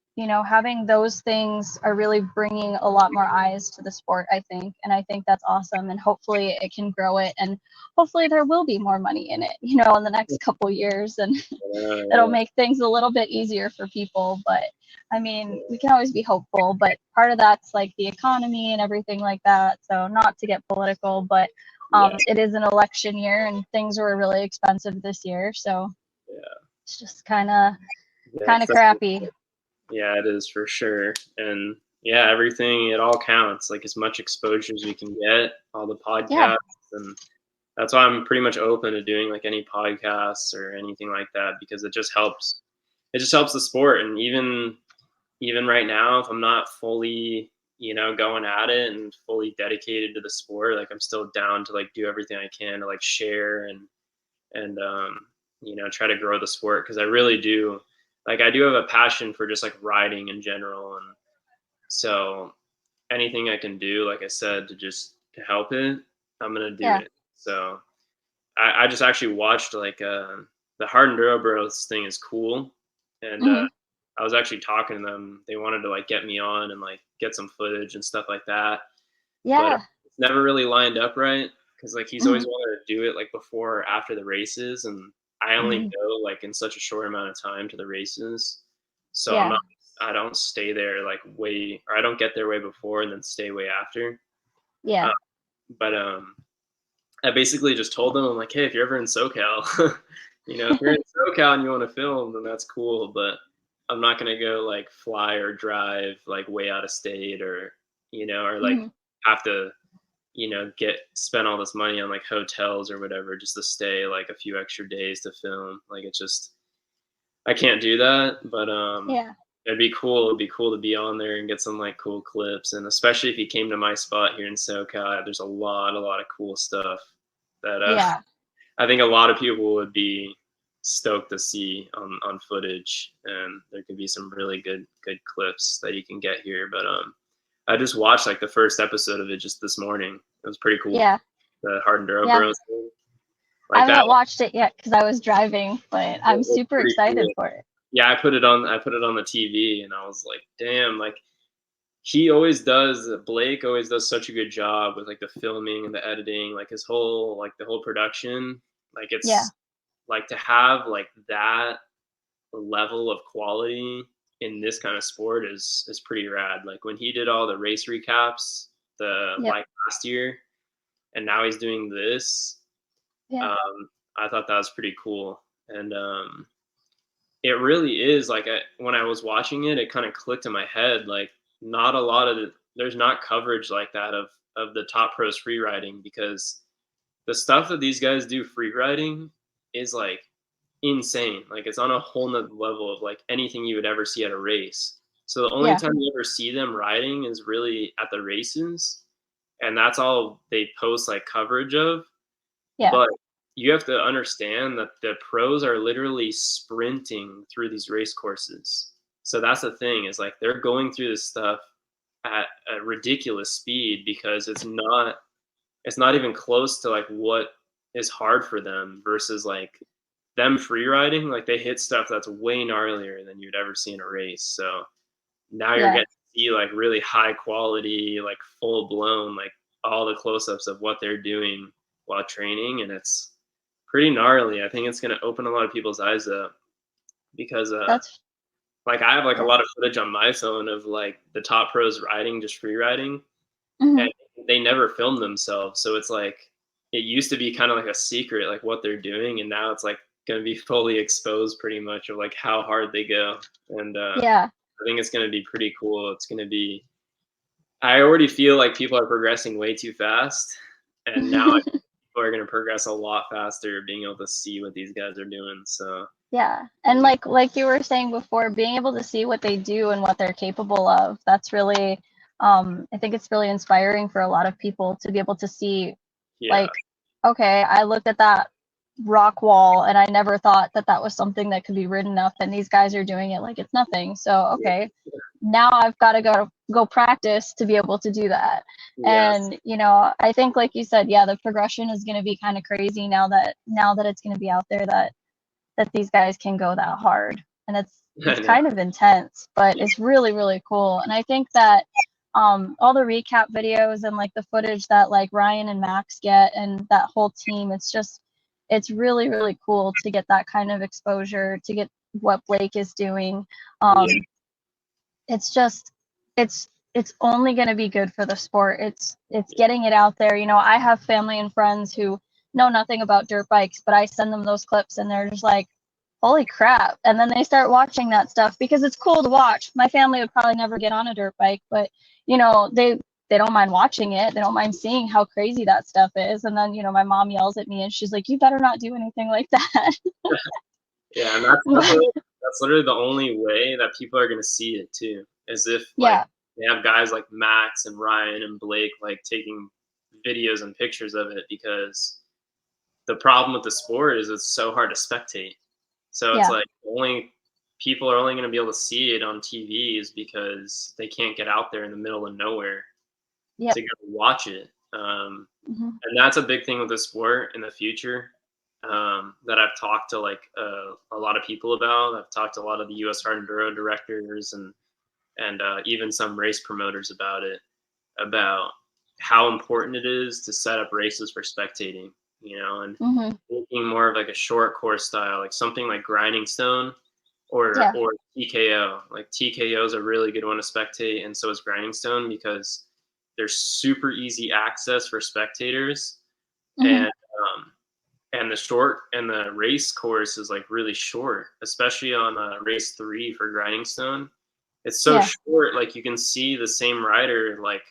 Speaker 1: having those things are really bringing a lot more eyes to the sport, I think. And I think that's awesome. And hopefully it can grow it. And hopefully there will be more money in it, in the next couple years. And it'll
Speaker 2: Yeah.
Speaker 1: make things a little bit easier for people. But I mean, we can always be hopeful. But part of that's like the economy and everything like that. So not to get political, but
Speaker 2: Yeah.
Speaker 1: it is an election year and things were really expensive this year. So
Speaker 2: Yeah.
Speaker 1: it's just kind of
Speaker 2: Yeah.
Speaker 1: kind of crappy.
Speaker 2: Yeah, it is for sure. And yeah, everything, it all counts. Like as much exposure as we can get, all the
Speaker 1: Yeah.
Speaker 2: podcasts. And that's why I'm pretty much open to doing like any podcasts or anything like that, because it just helps. It just helps the sport. And even right now, if I'm not fully, going at it and fully dedicated to the sport, like I'm still down to like do everything I can to like share and try to grow the sport, because I really do, like, I do have a passion for just like riding in general. And so anything I can do, like I said, to help it, I'm gonna do
Speaker 1: Yeah.
Speaker 2: it. So I just actually watched like the Hard Enduro Bros thing is cool. And
Speaker 1: Hmm.
Speaker 2: I was actually talking to them. They wanted to like get me on and like get some footage and stuff like that, but
Speaker 1: Yeah.
Speaker 2: it's never really lined up right, because like he's
Speaker 1: Hmm.
Speaker 2: always wanted to do it like before or after the races, and I only
Speaker 1: Hmm.
Speaker 2: go like in such a short amount of time to the races, so
Speaker 1: Yeah.
Speaker 2: I don't stay there like way, or I don't get there way before and then stay way after. Uh,
Speaker 1: Yeah.
Speaker 2: but I basically just told them, I'm like, hey, if you're ever in SoCal, if you're in SoCal and you want to film, then that's cool, but I'm not gonna go like fly or drive like way out of state, or like
Speaker 1: Hmm.
Speaker 2: have to get spend all this money on like hotels or whatever just to stay like a few extra days to film. Like it's just, I can't do that. But
Speaker 1: Yeah.
Speaker 2: it'd be cool. It'd be cool to be on there and get some like cool clips. And especially if you came to my spot here in SoCal, there's a lot of cool stuff that
Speaker 1: Yeah.
Speaker 2: I think a lot of people would be stoked to see on footage. And there could be some really good clips that you can get here. But I just watched like the first episode of it just this morning. It was pretty cool.
Speaker 1: Yeah.
Speaker 2: The Hard Enduro
Speaker 1: Yeah.
Speaker 2: Bros thing.
Speaker 1: I
Speaker 2: Like that
Speaker 1: haven't watched it yet because I was driving, but I'm
Speaker 2: was
Speaker 1: super
Speaker 2: pretty
Speaker 1: excited
Speaker 2: cool.
Speaker 1: for it.
Speaker 2: Yeah, I put it on the TV and I was like, damn, like he always does Blake always does such a good job with like the filming and the editing, like his whole like the whole production. Like
Speaker 1: Yeah.
Speaker 2: it's like to have like that level of quality in this kind of sport is pretty rad. Like when he did all the race recaps the
Speaker 1: Yep.
Speaker 2: like last year, and now he's doing this.
Speaker 1: Yeah.
Speaker 2: I thought that was pretty cool, and it really is like when I was watching it, it kind of clicked in my head. Like not a lot of there's not coverage like that of the top pros free riding, because the stuff that these guys do free riding is like insane. Like it's on a whole nother level of like anything you would ever see at a race. So the only
Speaker 1: Yeah.
Speaker 2: time you ever see them riding is really at the races, and that's all they post like coverage of.
Speaker 1: Yeah.
Speaker 2: But you have to understand that the pros are literally sprinting through these race courses. So that's the thing, is like they're going through this stuff at a ridiculous speed, because it's not even close to like what is hard for them versus like them free riding. Like they hit stuff that's way gnarlier than you'd ever see in a race. So now you're
Speaker 1: Yeah.
Speaker 2: getting to see like really high quality, like full blown, like all the close ups of what they're doing while training. And it's pretty gnarly. I think it's going to open a lot of people's eyes up, because
Speaker 1: That's
Speaker 2: like I have like a
Speaker 1: yeah.
Speaker 2: lot of footage on my phone of like the top pros riding, just free riding,
Speaker 1: Hmm.
Speaker 2: and they never film themselves. So it's like it used to be kind of like a secret, like what they're doing, and now it's like going to be fully exposed pretty much of like how hard they go. And
Speaker 1: Yeah.
Speaker 2: I think it's going to be pretty cool. It's going to be, I already feel like people are progressing way too fast. And now I think people are going to progress a lot faster being able to see what these guys are doing. So,
Speaker 1: Yeah. And like you were saying before, being able to see what they do and what they're capable of, that's really I think it's really inspiring for a lot of people to be able to see
Speaker 2: yeah.
Speaker 1: like, okay, I looked at that rock wall and I never thought that that was something that could be ridden up, and these guys are doing it like it's nothing. So, okay, now I've got to go practice to be able to do that.
Speaker 2: Yes.
Speaker 1: And I think like you said, yeah, the progression is going to be kind of crazy now that it's going to be out there that these guys can go that hard. And
Speaker 2: I
Speaker 1: it's
Speaker 2: know.
Speaker 1: kind of intense, but it's really, really cool. And I think that all the recap videos and like the footage that like Ryan and Max get and that whole team, it's really, really cool to get that kind of exposure, to get what Blake is doing.
Speaker 2: Yeah.
Speaker 1: It's just it's only going to be good for the sport. It's getting it out there. I have family and friends who know nothing about dirt bikes, but I send them those clips and they're just like, holy crap. And then they start watching that stuff because it's cool to watch. My family would probably never get on a dirt bike, but they don't mind watching it. They don't mind seeing how crazy that stuff is. And then my mom yells at me and she's like, you better not do anything like that.
Speaker 2: Yeah, and
Speaker 1: But,
Speaker 2: that's literally the only way that people are gonna see it too, is if like
Speaker 1: yeah.
Speaker 2: they have guys like Max and Ryan and Blake like taking videos and pictures of it, because the problem with the sport is it's so hard to spectate. So it's
Speaker 1: Yeah.
Speaker 2: like only people are only going to be able to see it on TVs because they can't get out there in the middle of nowhere
Speaker 1: Yep.
Speaker 2: to go watch it.
Speaker 1: Hmm.
Speaker 2: And that's a big thing with the sport in the future, that I've talked to like a lot of people about. I've talked to a lot of the U.S. Hard Enduro directors and even some race promoters about it, about how important it is to set up races for spectating, and
Speaker 1: Hmm.
Speaker 2: making more of like a short course style, like something like Grinding Stone or
Speaker 1: Yeah.
Speaker 2: or TKO. Like TKO is a really good one to spectate, and so is Grinding Stone, because there's super easy access for spectators,
Speaker 1: Hmm.
Speaker 2: and the race course is like really short, especially on race 3 for Grinding Stone. It's so
Speaker 1: Yeah.
Speaker 2: short, like you can see the same rider like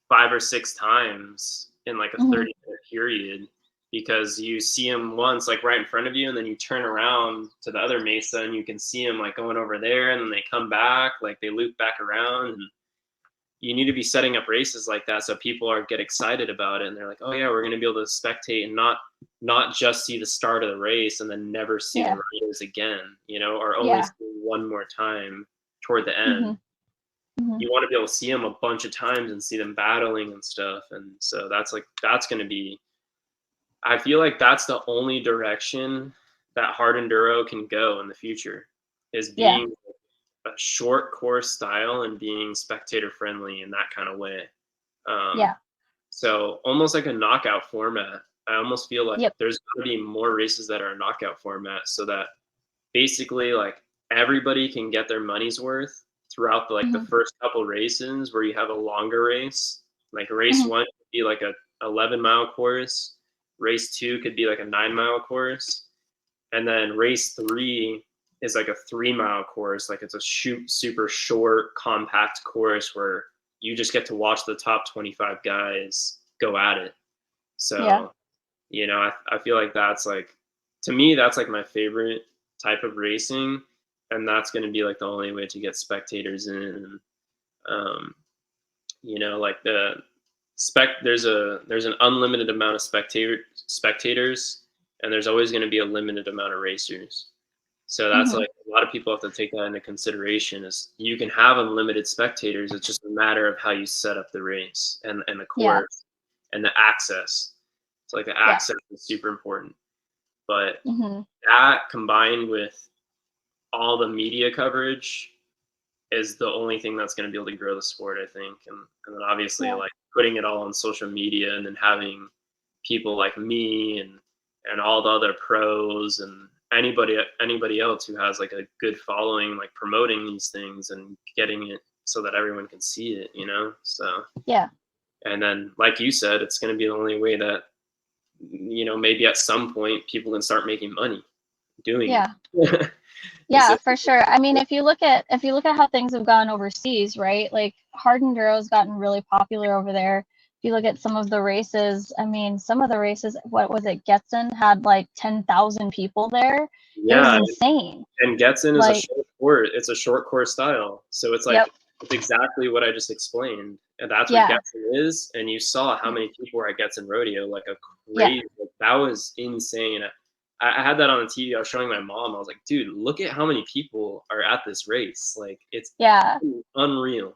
Speaker 2: 5 or 6 times in like a
Speaker 1: Hmm.
Speaker 2: 30-minute period, because you see him once like right in front of you, and then you turn around to the other mesa and you can see him like going over there, and then they come back, like they loop back around. And you need to be setting up races like that so people get excited about it, and they're like, oh yeah, we're going to be able to spectate and not just see the start of the race and then never see the
Speaker 1: Yeah.
Speaker 2: riders again, or only
Speaker 1: Yeah.
Speaker 2: see one more time toward the end.
Speaker 1: Hmm. Hmm.
Speaker 2: You want to be able to see them a bunch of times and see them battling and stuff. And so that's going to be, I feel like that's the only direction that hard enduro can go in the future, is
Speaker 1: Yeah.
Speaker 2: being a short course style and being spectator friendly in that kind of way. um,
Speaker 1: Yeah.
Speaker 2: so almost like a knockout format. I almost feel like
Speaker 1: Yep.
Speaker 2: there's going to be more races that are a knockout format, so that basically like everybody can get their money's worth throughout the
Speaker 1: Hmm.
Speaker 2: first couple races, where you have a longer race. Like race
Speaker 1: Hmm.
Speaker 2: 1 could be like a 11-mile course, race 2 could be like a 9-mile course, and then race 3 is like a 3-mile course. Like it's a super short compact course where you just get to watch the top 25 guys go at it.
Speaker 1: Yeah.
Speaker 2: So I feel like that's like, to me, that's like my favorite type of racing, and that's going to be like the only way to get spectators in. And, um, like there's an unlimited amount of spectators, and there's always going to be a limited amount of racers. So that's
Speaker 1: Hmm.
Speaker 2: like, a lot of people have to take that into consideration, is you can have unlimited spectators. It's just a matter of how you set up the race and the
Speaker 1: Yeah.
Speaker 2: course and the access. So like the
Speaker 1: Yeah.
Speaker 2: access is super important. But
Speaker 1: Hmm.
Speaker 2: that combined with all the media coverage is the only thing that's going to be able to grow the sport, I think. And then obviously
Speaker 1: Yeah.
Speaker 2: like putting it all on social media, and then having people like me and all the other pros and anybody else who has like a good following, like promoting these things and getting it so that everyone can see it. So,
Speaker 1: Yeah.
Speaker 2: and then like you said, it's going to be the only way that maybe at some point people can start making money. doing
Speaker 1: Yeah.
Speaker 2: it.
Speaker 1: Yeah,
Speaker 2: So,
Speaker 1: for sure. I mean, if you look at how things have gone overseas, right? Like hard enduro has gotten really popular over there. If you look at some of the races, I mean, some of the races, what was it? Getson had like 10,000 people there. It was
Speaker 2: yeah,
Speaker 1: insane.
Speaker 2: and Getson is a
Speaker 1: Like,
Speaker 2: short course. It's a short course style. So it's like
Speaker 1: yep,
Speaker 2: it's exactly what I just explained. And that's what
Speaker 1: yeah,
Speaker 2: Getson is. And you saw how
Speaker 1: yeah,
Speaker 2: many people were at Getson Rodeo, like a
Speaker 1: yeah,
Speaker 2: crazy like, that was insane. I had that on the TV. I was showing my mom. I was like, dude, look at how many people are at this race. Like it's
Speaker 1: yeah.
Speaker 2: unreal.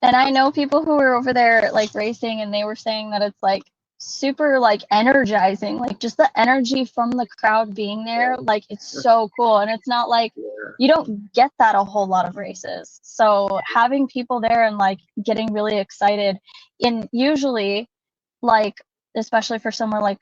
Speaker 1: And I know people who were over there like racing and they were saying that it's like super like energizing, like just the energy from the crowd being there, like it's so cool. And it's not like
Speaker 2: Yeah.
Speaker 1: you don't get that a whole lot of races. So having people there and like getting really excited in usually like especially for somewhere like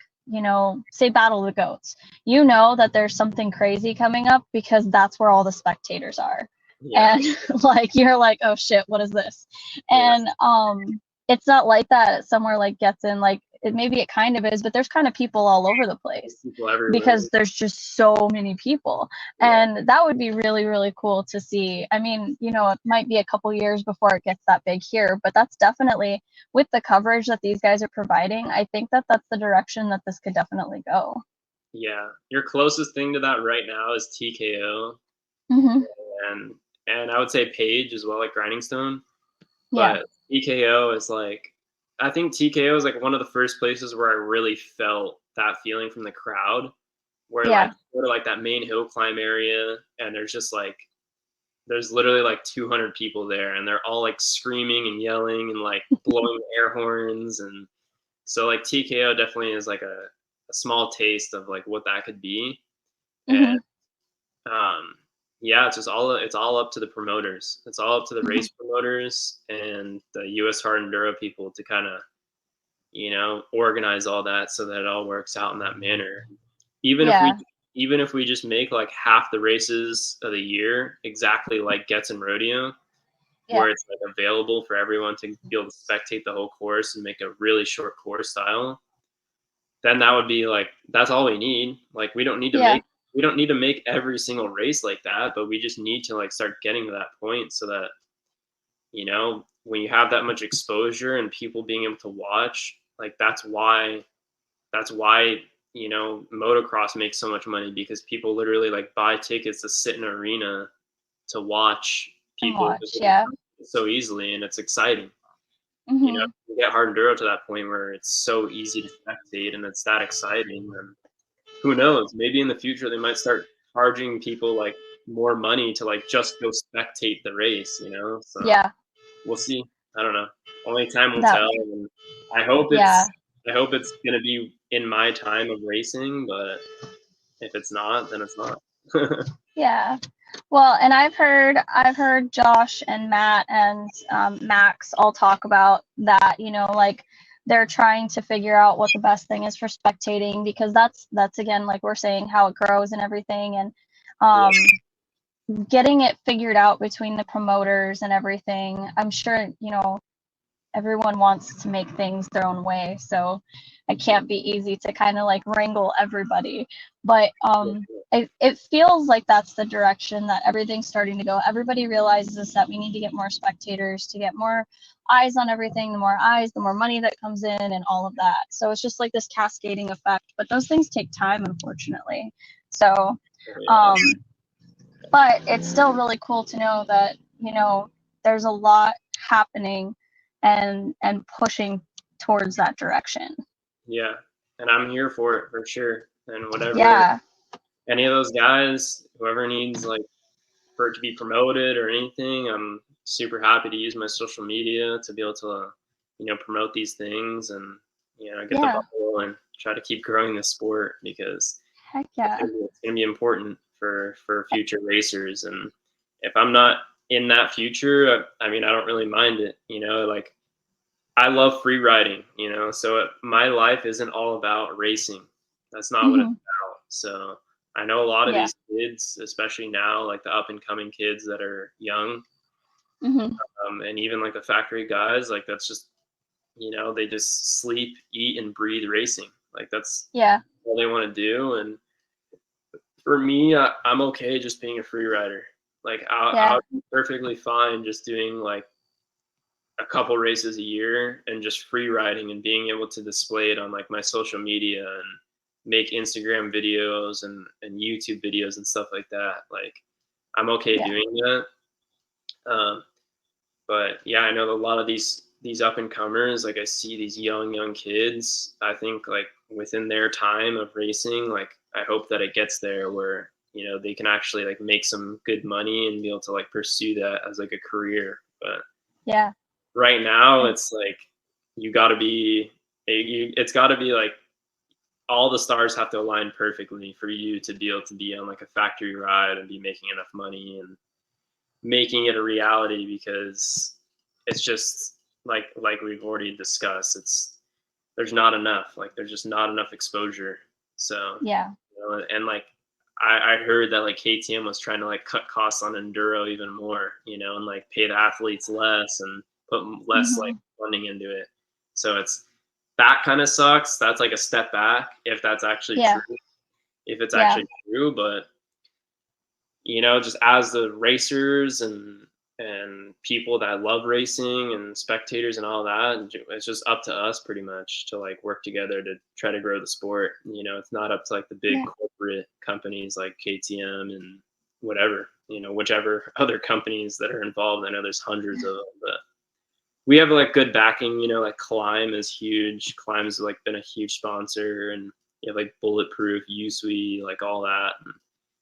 Speaker 1: say Battle of the Goats, that there's something crazy coming up because that's where all the spectators are.
Speaker 2: Yeah.
Speaker 1: And like you're like, oh shit, what is this?
Speaker 2: Yeah.
Speaker 1: And it's not like that somewhere like Getson. Like maybe it kind of is, but there's kind of people all over the place
Speaker 2: People everywhere.
Speaker 1: because there's just so many people.
Speaker 2: Yeah.
Speaker 1: And that would be really, really cool to see. I mean, it might be a couple years before it gets that big here, but that's definitely, with the coverage that these guys are providing, I think that that's the direction that this could definitely go.
Speaker 2: Yeah. Your closest thing to that right now is TKO.
Speaker 1: Hmm.
Speaker 2: And I would say Page as well, like Grinding Stone.
Speaker 1: Yeah.
Speaker 2: But TKO is like, I think TKO is like one of the first places where I really felt that feeling from the crowd, where like
Speaker 1: Yeah.
Speaker 2: go to like that main hill climb area, and there's literally like 200 people there, and they're all like screaming and yelling and like blowing air horns, and so like TKO definitely is like a small taste of like what that could be, and
Speaker 1: Hmm.
Speaker 2: um, yeah, it's all up to the promoters. It's all up to the
Speaker 1: Hmm.
Speaker 2: race promoters and the U.S. Hard Enduro people to kind of organize all that so that it all works out in that manner. Even if we
Speaker 1: Yeah.
Speaker 2: even if we just make like half the races of the year exactly like Getson Rodeo,
Speaker 1: Yeah.
Speaker 2: where it's like available for everyone to be able to spectate the whole course and make a really short course style, then that would be like that's all we need. Like
Speaker 1: Yeah.
Speaker 2: we don't need to make every single race like that, but we just need to like start getting to that point so that when you have that much exposure and people being able to watch, like that's why motocross makes so much money because people literally like buy tickets to sit in an arena to watch
Speaker 1: And
Speaker 2: people
Speaker 1: watch. Yeah.
Speaker 2: so easily, and it's exciting.
Speaker 1: Hmm.
Speaker 2: You get hard enduro to that point where it's so easy to spectate and it's that exciting. And who knows? Maybe in the future they might start charging people like more money to like just go spectate the race. So
Speaker 1: Yeah.
Speaker 2: we'll see. I don't know. Only time will
Speaker 1: That.
Speaker 2: tell. And I hope
Speaker 1: Yeah.
Speaker 2: it's I hope it's gonna be in my time of racing, but if it's not, then it's not.
Speaker 1: Yeah. Well, and I've heard Josh and Matt and Max all talk about that. Like they're trying to figure out what the best thing is for spectating because that's again like we're saying how it grows and everything, and
Speaker 2: Yeah,
Speaker 1: um, getting it figured out between the promoters and everything. I'm sure everyone wants to make things their own way, so it can't be easy to kind of like wrangle everybody. But it feels like that's the direction that everything's starting to go. Everybody realizes that we need to get more spectators to get more eyes on everything. The more eyes, the more money that comes in, and all of that. So it's just like this cascading effect. But those things take time, unfortunately. So,
Speaker 2: yeah,
Speaker 1: um, but it's still really cool to know that there's a lot happening and pushing towards that direction.
Speaker 2: yeah. And I'm here for it for sure. And whatever
Speaker 1: Yeah.
Speaker 2: any of those guys, whoever needs like for it to be promoted or anything, I'm super happy to use my social media to be able to, promote these things and get the
Speaker 1: Yeah.
Speaker 2: ball and try to keep growing the sport because
Speaker 1: Heck yeah.
Speaker 2: it's going to be important for future racers. And if I'm not in that future, I mean, I don't really mind it. Like I love free riding. So my life isn't all about racing. That's not what it's
Speaker 1: Hmm.
Speaker 2: about. So I know a lot of
Speaker 1: Yeah.
Speaker 2: these kids, especially now, like the up and coming kids that are young,
Speaker 1: Hmm.
Speaker 2: and even like the factory guys, like that's just they just sleep, eat, and breathe racing. Like that's
Speaker 1: Yeah.
Speaker 2: all they want to do. And For me, I'm okay just being a free rider. Like I'll be perfectly fine just doing like a couple races a year and just free riding and being able to display it on like my social media and make Instagram videos and YouTube videos and stuff like that. Like I'm okay doing that. But yeah, I know a lot of these up and comers, like I see these young kids, I think like within their time of racing, like I hope that it gets there where, you know, they can actually like make some good money and be able to like pursue that as like a career. But
Speaker 1: yeah,
Speaker 2: right now it's like you got to be it's got to be like all the stars have to align perfectly for you to be able to be on like a factory ride and be making enough money and making it a reality, because it's just like we've already discussed, it's there's not enough, like there's just not enough exposure. So
Speaker 1: yeah,
Speaker 2: you know, and like I heard that like KTM was trying to like cut costs on enduro even more, you know, and like pay the athletes less and put less like funding into it. So it's that kind of sucks. That's like a step back if that's actually true, if it's actually true. But you know, just as the racers and people that love racing and spectators and all that, it's just up to us pretty much to like work together to try to grow the sport. You know, it's not up to like the big corporate companies like KTM and whatever, you know, whichever other companies that are involved. I know there's hundreds of them, but we have like good backing. You know, like Climb is huge. Climb's like been a huge sponsor, and you have like Bulletproof, USWE, like all that. And,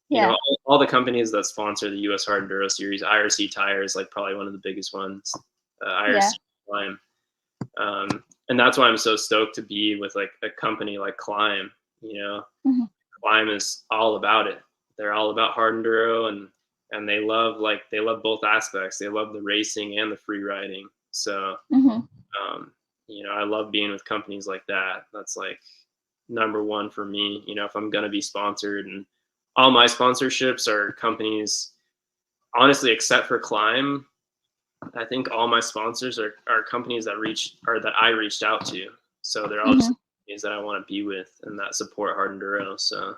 Speaker 2: you know, all the companies that sponsor the US Hard Enduro Series, IRC Tire is like probably one of the biggest ones. IRC Climb, and that's why I'm so stoked to be with like a company like Climb. You know, Climb is all about it. They're all about hard enduro, and they love both aspects. They love the racing and the free riding. So, you know, I love being with companies like that. That's like number one for me. You know, if I'm gonna be sponsored, and all my sponsorships are companies, honestly, except for Climb. I think all my sponsors are companies that I reached out to. So they're all just companies that I want to be with and that support hard enduro. So,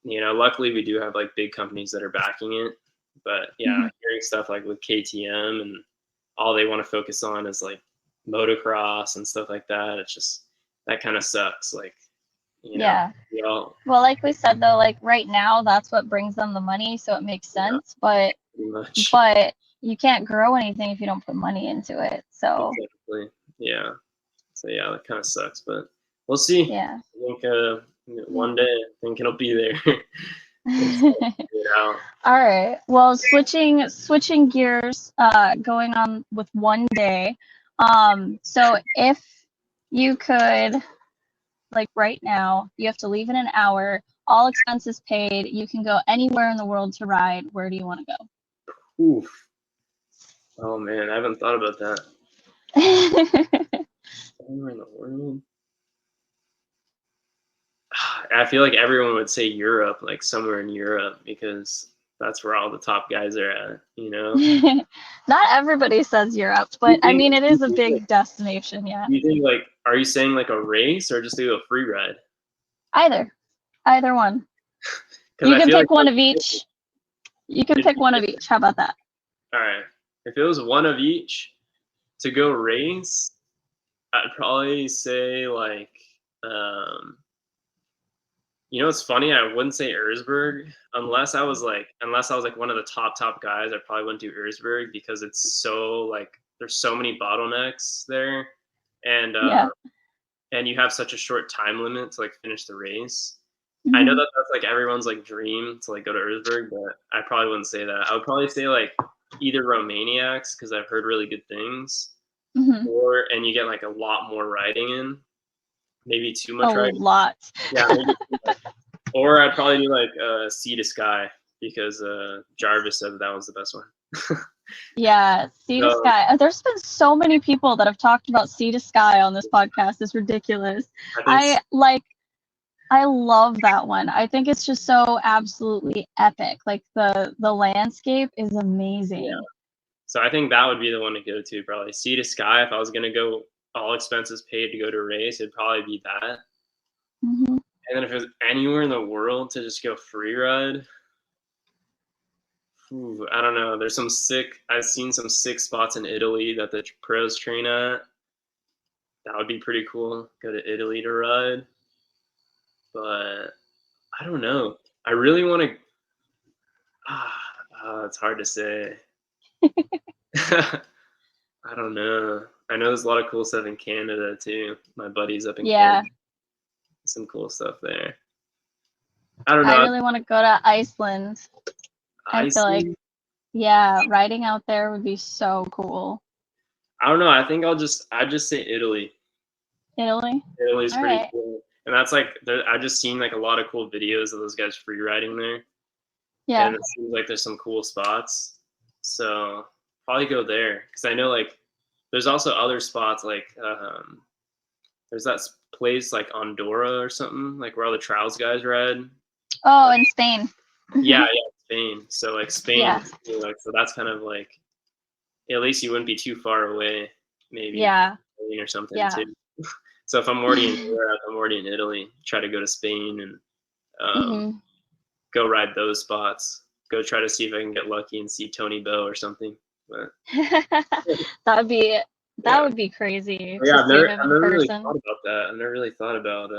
Speaker 2: you know, luckily we do have like big companies that are backing it. But yeah, hearing stuff like with KTM and all they want to focus on is like motocross and stuff like that, it's just, that kind of sucks. Like, you know,
Speaker 1: well, like we said though, like right now that's what brings them the money, so it makes sense. But you can't grow anything if you don't put money into it. So
Speaker 2: exactly. Yeah. So yeah, that kind of sucks, but we'll see.
Speaker 1: Yeah.
Speaker 2: I think one day I think it'll be there.
Speaker 1: All right. Well, switching gears, going on with one day. So if you could, like right now, you have to leave in an hour, all expenses paid, you can go anywhere in the world to ride. Where do you want to
Speaker 2: go? Oof. Oh man, I haven't thought about that. Anywhere in the world? I feel like everyone would say Europe, like somewhere in Europe, because that's where all the top guys are at, you know?
Speaker 1: Not everybody says Europe, but I mean, it is a big destination, yeah.
Speaker 2: You think like, are you saying like a race or just do a free ride?
Speaker 1: Either one. You can pick one of each. You can pick one of each. How about that?
Speaker 2: All right. If it was one of each to go race, I'd probably say like, you know, it's funny. I wouldn't say Erzberg unless I was like one of the top guys. I probably wouldn't do Erzberg because it's so like there's so many bottlenecks there, and and you have such a short time limit to like finish the race. I know that that's like everyone's like dream to like go to Erzberg, but I probably wouldn't say that. I would probably say like either Romaniacs because I've heard really good things, and you get like a lot more riding in. Maybe too much riding.
Speaker 1: A lot.
Speaker 2: Yeah. Or I'd probably do like Sea to Sky because Jarvis said that was the best one.
Speaker 1: Yeah, Sea to Sky. There's been so many people that have talked about Sea to Sky on this podcast. It's ridiculous. I love that one. I think it's just so absolutely epic. Like the landscape is amazing.
Speaker 2: Yeah. So I think that would be the one to go to, probably Sea to Sky. If I was gonna go all expenses paid to go to a race, it'd probably be that. And then if it was anywhere in the world to just go free ride, I don't know. I've seen some sick spots in Italy that the pros train at. That would be pretty cool. Go to Italy to ride. But I don't know. I really want to. It's hard to say. I don't know. I know there's a lot of cool stuff in Canada too. My buddies up in
Speaker 1: Yeah.
Speaker 2: Canada, some cool stuff there. I don't
Speaker 1: I
Speaker 2: know.
Speaker 1: really want to go to Iceland. I feel like,
Speaker 2: Iceland?
Speaker 1: yeah, riding out there would be so cool.
Speaker 2: I don't know. I think I'd just say Italy.
Speaker 1: Italy?
Speaker 2: Italy's
Speaker 1: All
Speaker 2: pretty
Speaker 1: right.
Speaker 2: cool, and that's like I just seen like a lot of cool videos of those guys free riding there,
Speaker 1: Yeah.
Speaker 2: and it seems like there's some cool spots. So probably go there because I know like there's also other spots like there's that place like Andorra or something like where all the trials guys ride.
Speaker 1: Oh,
Speaker 2: Like,
Speaker 1: in Spain.
Speaker 2: yeah, Spain. So like Spain,
Speaker 1: Yeah.
Speaker 2: like so that's kind of like at least you wouldn't be too far away, maybe
Speaker 1: Yeah.
Speaker 2: or something
Speaker 1: Yeah.
Speaker 2: too. So if I'm already in Europe, I'm already in Italy, try to go to Spain and go ride those spots. Go try to see if I can get lucky and see Tony Bow or something. But
Speaker 1: that would be crazy
Speaker 2: yeah,
Speaker 1: to
Speaker 2: I've
Speaker 1: see
Speaker 2: never,
Speaker 1: him
Speaker 2: I've
Speaker 1: in
Speaker 2: never really
Speaker 1: person.
Speaker 2: thought about that. I've never really thought about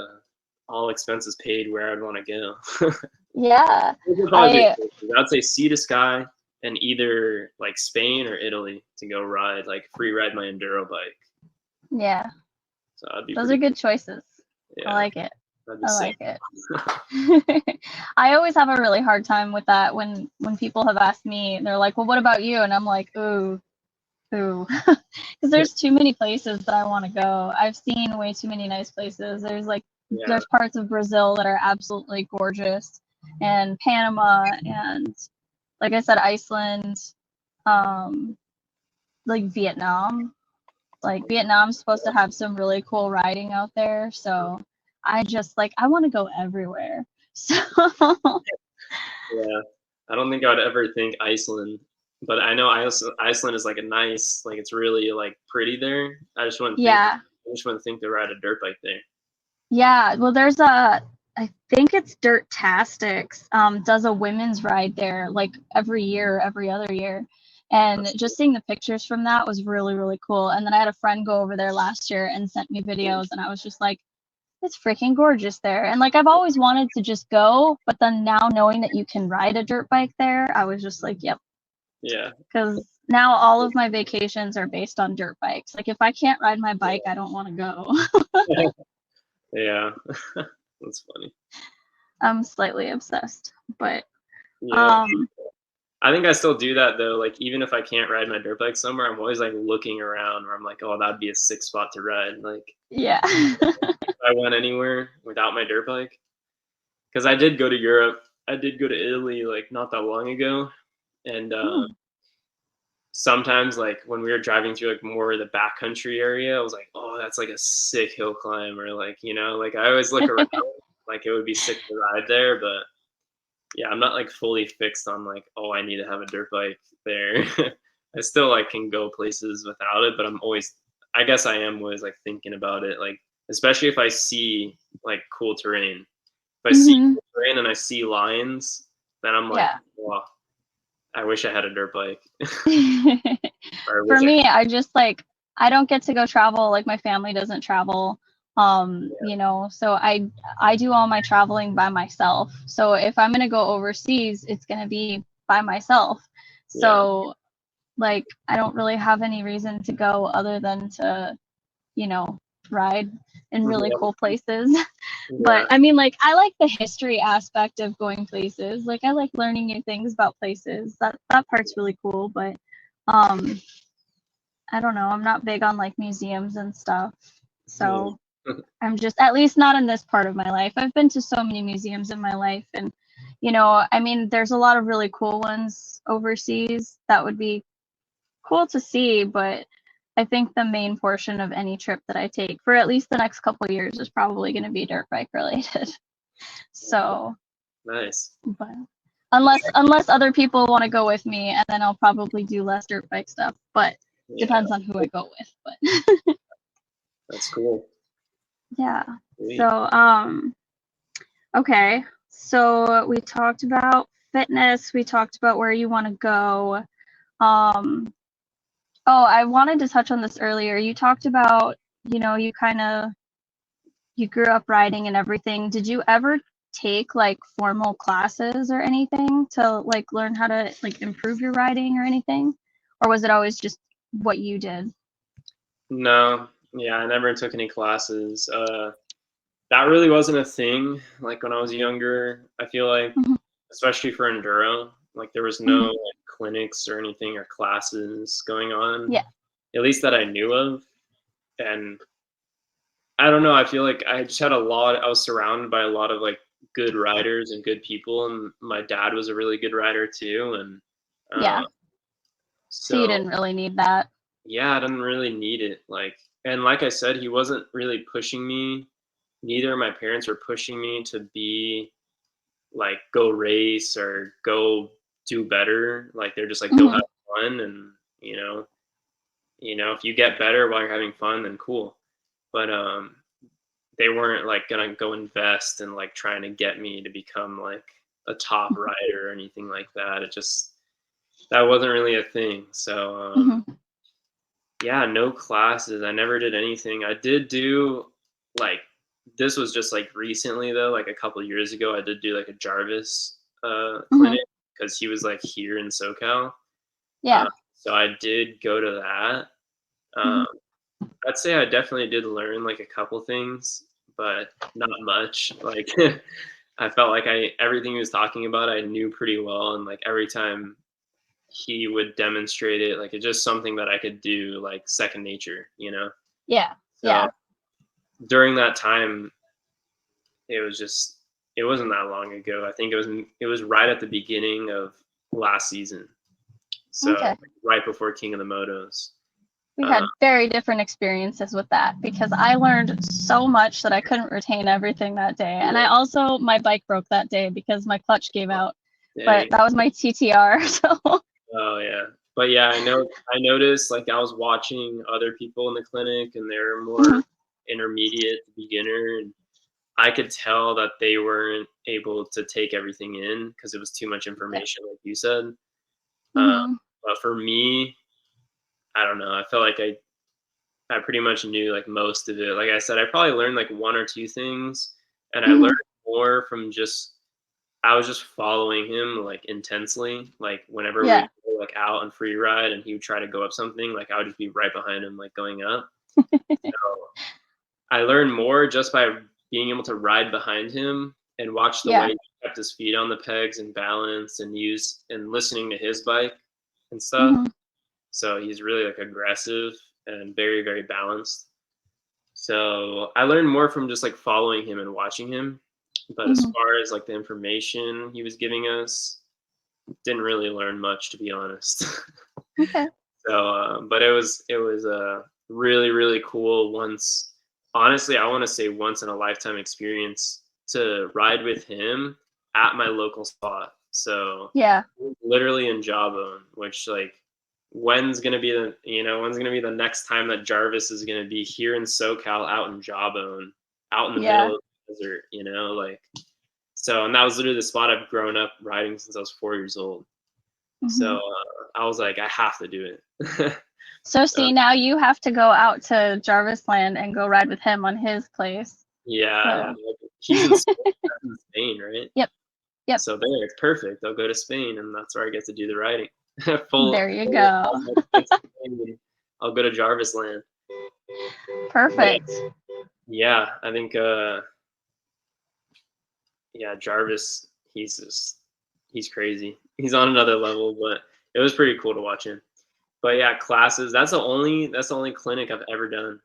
Speaker 2: all expenses paid where I'd want to go.
Speaker 1: Yeah.
Speaker 2: Those would probably be places. I'd say sea to sky and either like Spain or Italy to go ride, like free ride my enduro bike.
Speaker 1: Yeah.
Speaker 2: So I'd be
Speaker 1: Those are
Speaker 2: pretty.
Speaker 1: good choices.
Speaker 2: Yeah,
Speaker 1: I like it.
Speaker 2: that'd be
Speaker 1: I
Speaker 2: sick.
Speaker 1: like it. I always have a really hard time with that when people have asked me, they're like, "Well, what about you?" And I'm like, "Ooh, because there's too many places that I want to go. I've seen way too many nice places.
Speaker 2: Yeah,
Speaker 1: There's parts of Brazil that are absolutely gorgeous, and Panama, and like I said, Iceland, um, like Vietnam. Like Vietnam's supposed to have some really cool riding out there, so I want to go everywhere. So
Speaker 2: yeah. I don't think I would ever think Iceland, but I know Iceland is like a nice, like it's really like pretty there.
Speaker 1: yeah,
Speaker 2: I just wouldn't think to ride a dirt bike there.
Speaker 1: yeah. Well, I think it's Dirt Tastics, does a women's ride there like every year, every other year. And just seeing the pictures from that was really, really cool. And then I had a friend go over there last year and sent me videos, and I was just like, it's freaking gorgeous there. And like I've always wanted to just go, but then now knowing that you can ride a dirt bike there, I was just like, yep.
Speaker 2: Yeah.
Speaker 1: Because now all of my vacations are based on dirt bikes. Like if I can't ride my bike, I don't want to go.
Speaker 2: Yeah. That's funny.
Speaker 1: I'm slightly obsessed, but
Speaker 2: Yeah. I think I still do that though. Like even if I can't ride my dirt bike somewhere, I'm always like looking around where I'm like, oh, that'd be a sick spot to ride. Like
Speaker 1: yeah.
Speaker 2: if I went anywhere without my dirt bike. Because I did go to Europe. I did go to Italy like not that long ago. And sometimes like when we were driving through like more of the backcountry area, I was like, oh, that's like a sick hill climb, or like, like I always look around like it would be sick to ride there, but yeah, I'm not like fully fixed on like, oh, I need to have a dirt bike there. I still like can go places without it, but I guess I am always like thinking about it, like especially if I see like cool terrain. If I see cool terrain and I see lions, then I'm like,
Speaker 1: Yeah.
Speaker 2: wow, I wish I had a dirt bike.
Speaker 1: For me, I don't get to go travel, like my family doesn't travel. So I do all my traveling by myself. So if I'm gonna go overseas, it's gonna be by myself. So like I don't really have any reason to go other than to, ride in really cool places. But I mean, like I like the history aspect of going places. Like I like learning new things about places. That part's really cool, but I don't know. I'm not big on like museums and stuff. So I'm just, at least not in this part of my life. I've been to so many museums in my life, and I mean, there's a lot of really cool ones overseas that would be cool to see, but I think the main portion of any trip that I take for at least the next couple of years is probably going to be dirt bike related. So,
Speaker 2: nice.
Speaker 1: but unless other people want to go with me, and then I'll probably do less dirt bike stuff, but depends on who I go with. But
Speaker 2: that's cool.
Speaker 1: yeah.
Speaker 2: Sweet.
Speaker 1: So Okay. So we talked about fitness. We talked about where you want to go. Um, oh, I wanted to touch on this earlier. You talked about, you grew up riding and everything. Did you ever take like formal classes or anything to like learn how to like improve your riding or anything? Or was it always just what you did?
Speaker 2: No, yeah, I never took any classes. That really wasn't a thing. Like when I was younger, I feel like,
Speaker 1: Mhm,
Speaker 2: especially for enduro, like there was no
Speaker 1: mhm.
Speaker 2: like clinics or anything or classes going on,
Speaker 1: Yeah.
Speaker 2: at least that I knew of. And I don't know. I feel like I just had a lot. I was surrounded by a lot of like good riders and good people, and my dad was a really good rider too. And uh,
Speaker 1: Yeah. So you
Speaker 2: so
Speaker 1: didn't really need that.
Speaker 2: yeah, I didn't really need it. And like I said, he wasn't really pushing me. Neither of my parents were pushing me to be like go race or go do better. Like they're just like go
Speaker 1: Hmm.
Speaker 2: have fun, and if you get better while you're having fun, then cool. But they weren't like gonna go invest and like trying to get me to become like a top rider or anything like that. That wasn't really a thing. So
Speaker 1: Hmm.
Speaker 2: yeah, no classes. I never did anything. I did do like this was just like recently though, like a couple of years ago, I did do like a Jarvis
Speaker 1: Hmm.
Speaker 2: clinic because he was like here in SoCal.
Speaker 1: Yeah.
Speaker 2: So I did go to that.
Speaker 1: Hmm.
Speaker 2: Um, I'd say I definitely did learn like a couple things, but not much. Like I felt like I everything he was talking about I knew pretty well, and like every time he would demonstrate it, like it's just something that I could do like second nature.
Speaker 1: Yeah.
Speaker 2: So
Speaker 1: Yeah.
Speaker 2: during that time, it was just it wasn't that long ago. I think it was right at the beginning of last season, so
Speaker 1: Okay.
Speaker 2: right before King of the Motos.
Speaker 1: We
Speaker 2: Uh,
Speaker 1: had very different experiences with that because I learned so much that I couldn't retain everything that day. And I also, my bike broke that day because my clutch gave out, but
Speaker 2: Dang.
Speaker 1: that was my TTR. So,
Speaker 2: Oh yeah, but yeah, I know. I noticed like I was watching other people in the clinic, and they were
Speaker 1: mhm,
Speaker 2: more intermediate, beginner, and I could tell that they weren't able to take everything in because it was too much
Speaker 1: yeah.
Speaker 2: information, like you said. Uh,
Speaker 1: Hmm.
Speaker 2: but for me, I don't know. I felt like I pretty much knew like most of it. Like I said, I probably learned like one or two things, and I learned
Speaker 1: Hmm.
Speaker 2: more from just I was just following him like intensely. Like whenever
Speaker 1: Yeah.
Speaker 2: we'd go like out on free ride and he would try to go up something, like I would just be right behind him, like going up. So I learned more just by being able to ride behind him and watch the way
Speaker 1: Yeah.
Speaker 2: he kept his feet on the pegs and balance and use and listening to his bike and stuff.
Speaker 1: Hmm.
Speaker 2: So he's really like aggressive and very, very balanced. So I learned more from just like following him and watching him. But as
Speaker 1: Hmm.
Speaker 2: far as like the information he was giving us, didn't really learn much to be honest.
Speaker 1: Okay.
Speaker 2: So, but it was really really cool. Once, honestly, I want to say once in a lifetime experience to ride with him at my local spot. So
Speaker 1: Yeah.
Speaker 2: literally in Jawbone, which like when's gonna be the next time that Jarvis is gonna be here in SoCal out in Jawbone, out in the
Speaker 1: Yeah.
Speaker 2: middle of the desert, like so, and that was literally the spot I've grown up riding since I was 4 years old. So
Speaker 1: Hmm.
Speaker 2: I was like, I have to do it.
Speaker 1: So
Speaker 2: uh,
Speaker 1: see, now you have to go out to Jarvis Land and go ride with him on his place.
Speaker 2: yeah,
Speaker 1: So,
Speaker 2: he's in Spain, that's in Spain, right?
Speaker 1: yep. Yep.
Speaker 2: So there, it's perfect. I'll go to Spain, and that's where I get to do the riding. full,
Speaker 1: There you
Speaker 2: full
Speaker 1: go.
Speaker 2: all my points in Spain, and I'll go to Jarvis Land. But
Speaker 1: Perfect.
Speaker 2: yeah, I think yeah, Jarvis, he's crazy. He's on another level, but it was pretty cool to watch him. But yeah, classes. That's the only clinic I've ever done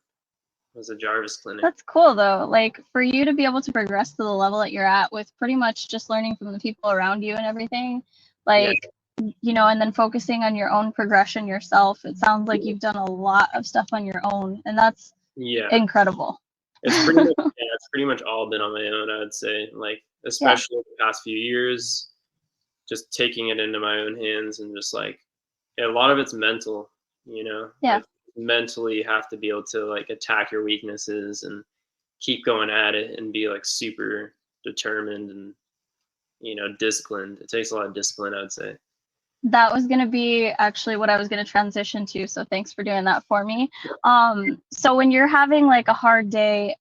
Speaker 2: was a Jarvis clinic.
Speaker 1: That's cool though. Like for you to be able to progress to the level that you're at with pretty much just learning from the people around you and everything,
Speaker 2: Yeah,
Speaker 1: like, and then focusing on your own progression yourself. It sounds like you've done a lot of stuff on your own, and that's
Speaker 2: yeah.
Speaker 1: incredible.
Speaker 2: It's pretty much all been on my own. I would say, like
Speaker 1: Yeah.
Speaker 2: especially the past few years, just taking it into my own hands and just like a lot of it's mental.
Speaker 1: Yeah.
Speaker 2: Like mentally you have to be able to like attack your weaknesses and keep going at it and be like super. determined and, disciplined. It takes a lot of discipline, I would say.
Speaker 1: That was going to be actually what I was going to transition to, so thanks for doing that for me. So when you're having like a hard day,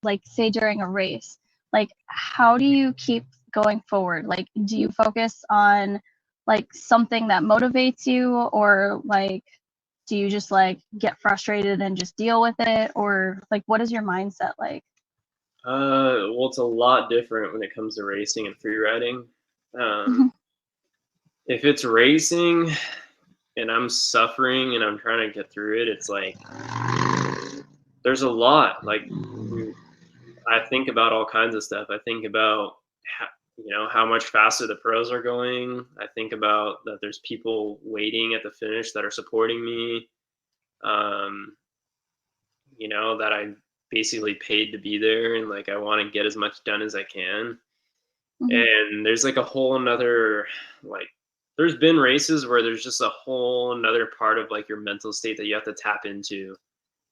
Speaker 1: like say during a race, like how do you keep going forward? Like do you focus on like something that motivates you, or like do you just like get frustrated and just deal with it, or like what is your mindset like?
Speaker 2: Well, it's a lot different when it comes to racing and free riding.
Speaker 1: Mhm,
Speaker 2: If it's racing and I'm suffering and I'm trying to get through it, it's like there's a lot. Like I think about all kinds of stuff. I think about how much faster the pros are going. I think about that there's people waiting at the finish that are supporting me. Um, that I basically paid to be there, and like I want to get as much done as I can.
Speaker 1: mhm,
Speaker 2: And there's like a whole another like there's been races where there's just a whole another part of like your mental state that you have to tap into.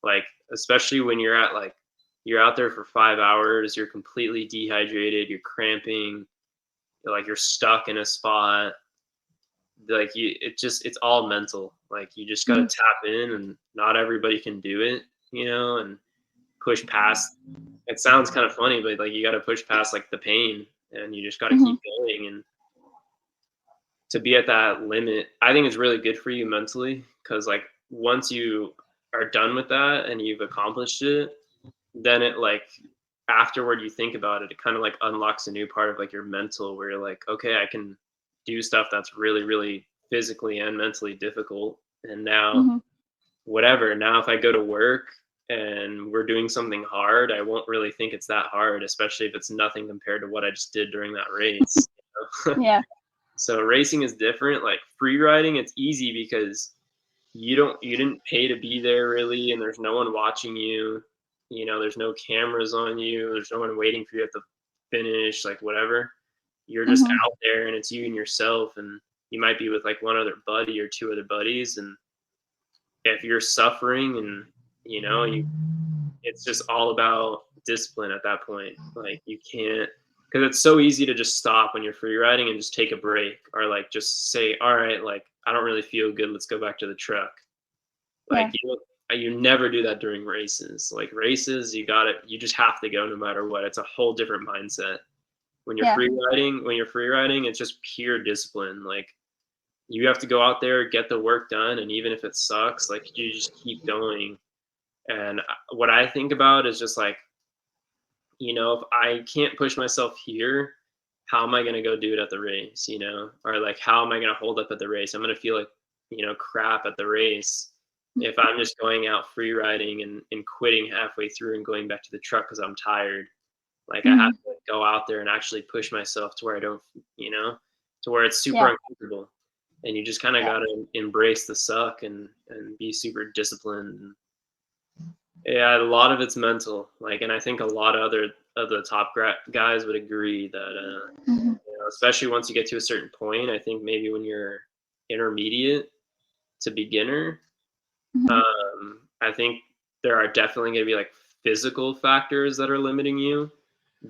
Speaker 2: Like especially when you're out there for 5 hours, you're completely dehydrated, you're cramping, you're stuck in a spot. Like it's all mental. Like you just gotta
Speaker 1: mhm.
Speaker 2: tap in, and not everybody can do it, and push past. It sounds kind of funny, but like you gotta push past like the pain, and you just gotta
Speaker 1: Mhm.
Speaker 2: keep going. And to be at that limit, I think it's really good for you mentally, because like once you are done with that and you've accomplished it, then it like afterward you think about it, it kind of like unlocks a new part of like your mental where you're like, okay, I can do stuff that's really, really physically and mentally difficult. And now
Speaker 1: Mhm.
Speaker 2: whatever, now if I go to work and we're doing something hard, I won't really think it's that hard, especially if it's nothing compared to what I just did during that race.
Speaker 1: Yeah.
Speaker 2: So racing is different. Like free riding, it's easy because you didn't pay to be there really, and there's no one watching you. There's no cameras on you. There's no one waiting for you at the finish, like whatever. You're just
Speaker 1: Mhm.
Speaker 2: out there, and it's you and yourself, and you might be with like one other buddy or two other buddies, and if you're suffering and you it's just all about discipline at that point. Like you can't, because it's so easy to just stop when you're free riding and just take a break, or like just say, all right, like I don't really feel good, let's go back to the truck. Like
Speaker 1: Yeah.
Speaker 2: you never do that during races. Like races, you just have to go no matter what. It's a whole different mindset.
Speaker 1: Yeah.
Speaker 2: When you're free riding, it's just pure discipline. Like you have to go out there, get the work done, and even if it sucks, like you just keep going. And what I think about is just like, if I can't push myself here, how am I going to go do it at the race, Or like, how am I going to hold up at the race? I'm going to feel like, crap at the race if I'm just going out free riding and quitting halfway through and going back to the truck because I'm tired. Like, I have
Speaker 1: Mhm.
Speaker 2: to like, go out there and actually push myself to where I don't, to where it's super
Speaker 1: Yeah.
Speaker 2: uncomfortable. And you just kind of
Speaker 1: Yeah.
Speaker 2: got to embrace the suck and be super disciplined. Yeah, a lot of it's mental. Like, and I think a lot of other of the top guys would agree that,
Speaker 1: Mhm.
Speaker 2: especially once you get to a certain point, I think maybe when you're intermediate to beginner,
Speaker 1: Mhm.
Speaker 2: I think there are definitely going to be like physical factors that are limiting you.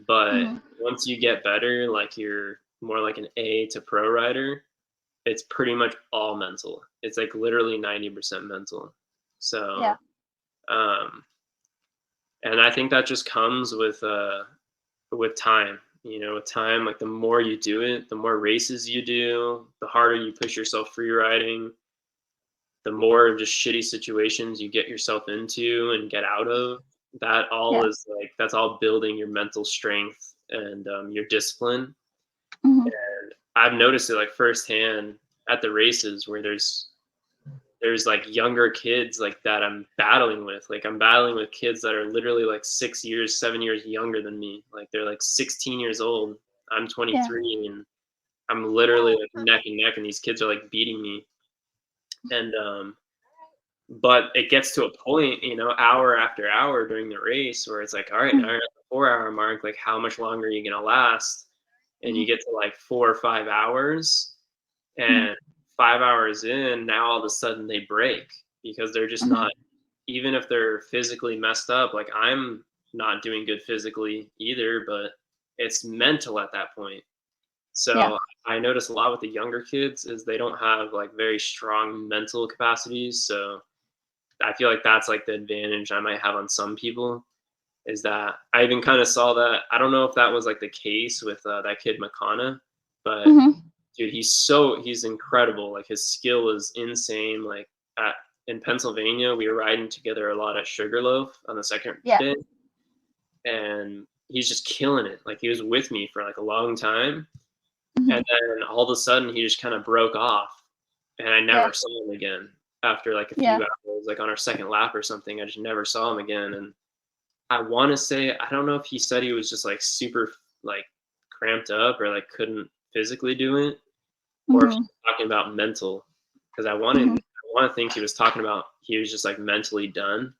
Speaker 2: But
Speaker 1: Mhm.
Speaker 2: once you get better, like you're more like an A to pro rider, it's pretty much all mental. It's like literally 90% mental.
Speaker 1: Yeah.
Speaker 2: So, um, and I think that just comes with time. With time, like the more you do it, the more races you do, the harder you push yourself free riding, the more just shitty situations you get yourself into and get out of. That all
Speaker 1: Yeah.
Speaker 2: is like that's all building your mental strength and your discipline.
Speaker 1: Mhm.
Speaker 2: I've noticed it like firsthand at the races where there's like younger kids like that I'm battling with. Like I'm battling with kids that are literally like 6 years, 7 years younger than me. Like they're like 16 years old. I'm
Speaker 1: Yeah.
Speaker 2: 23 and I'm literally like neck and neck and these kids are like beating me. And but it gets to a point, hour after hour during the race where it's like, all right, now
Speaker 1: Mhm.
Speaker 2: you're at the 4 hour mark, like how much longer are you gonna last? And
Speaker 1: Mhm.
Speaker 2: you get to like 4 or 5 hours
Speaker 1: Mhm.
Speaker 2: and 5 hours in, now all of a sudden they break because they're just
Speaker 1: Mhm.
Speaker 2: not, even if they're physically messed up, like I'm not doing good physically either, but it's mental at that point.
Speaker 1: Yeah.
Speaker 2: So I notice a lot with the younger kids is they don't have like very strong mental capacities. So I feel like that's like the advantage I might have on some people is that I even kind of saw that. I don't know if that was like the case with that kid Makana, but
Speaker 1: Hmm.
Speaker 2: dude, he's incredible. Like his skill is insane. Like in Pennsylvania, we were riding together a lot at Sugarloaf on the second
Speaker 1: Yeah.
Speaker 2: day, and he's just killing it. Like he was with me for like a long time,
Speaker 1: Hmm.
Speaker 2: and then all of a sudden he just kind of broke off, and I
Speaker 1: Yeah.
Speaker 2: never saw him again after like a few
Speaker 1: Yeah.
Speaker 2: hours, like on our second lap or something. I just never saw him again, and I want to say I don't know if he said he was just like super like cramped up or like couldn't physically do it, or if he
Speaker 1: Hmm.
Speaker 2: was talking about mental, because
Speaker 1: Hmm.
Speaker 2: I want to think he was talking about he was just like mentally done,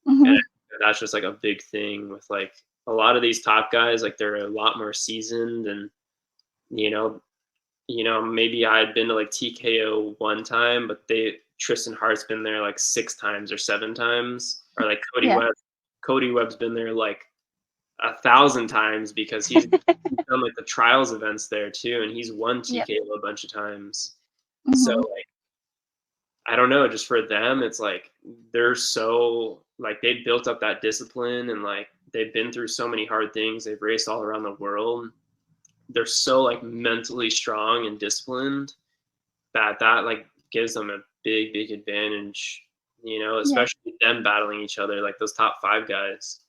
Speaker 2: and
Speaker 1: Hmm.
Speaker 2: that's just like a big thing with like a lot of these top guys. Like they're a lot more seasoned, and you know, maybe I had been to like TKO one time, but Tristan Hart's been there like 6 times or 7 times, or like
Speaker 1: Yeah.
Speaker 2: Cody Webb's been there like 1,000 times because he's done like the trials events there too, and he's won
Speaker 1: Yep.
Speaker 2: TKO a bunch of times. So
Speaker 1: Hmm.
Speaker 2: like I don't know, just for them, it's like they're so like they built up that discipline and like they've been through so many hard things. They've raced all around the world. They're so like mentally strong and disciplined that like gives them a big advantage,
Speaker 1: Yeah.
Speaker 2: especially them battling each other, like those top five guys.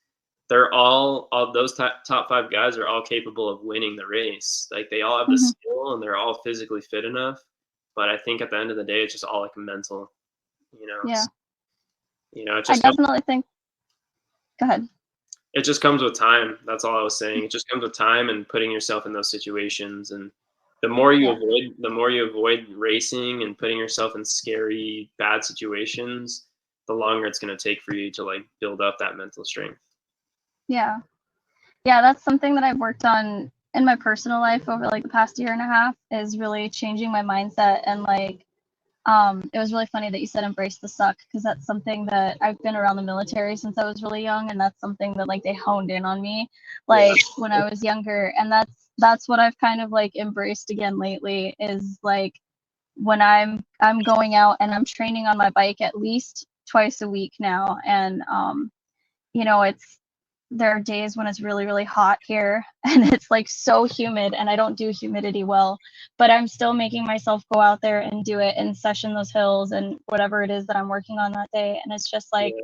Speaker 2: They're all those top five guys are all capable of winning the race. Like they all have the
Speaker 1: Hmm.
Speaker 2: skill and they're all physically fit enough. But I think at the end of the day, it's just all like mental, you know.
Speaker 1: Yeah.
Speaker 2: It
Speaker 1: I
Speaker 2: just comes
Speaker 1: definitely think. Go ahead.
Speaker 2: it just comes with time. That's all I was saying. It just comes with time and putting yourself in those situations. And
Speaker 1: Yeah.
Speaker 2: the more you avoid racing and putting yourself in scary, bad situations, the longer it's going to take for you to like build up that mental strength.
Speaker 1: Yeah. Yeah, that's something that I've worked on in my personal life over like the past year and a half is really changing my mindset and like it was really funny that you said embrace the suck because that's something that I've been around the military since I was really young and that's something that like they honed in on me
Speaker 2: Yeah.
Speaker 1: like when I was younger and that's what I've kind of like embraced again lately is like when I'm going out and I'm training on my bike at least twice a week now and it's there are days when it's really really hot here and it's like so humid and I don't do humidity well but I'm still making myself go out there and do it and session those hills and whatever it is that I'm working on that day and it's just like
Speaker 2: Yeah.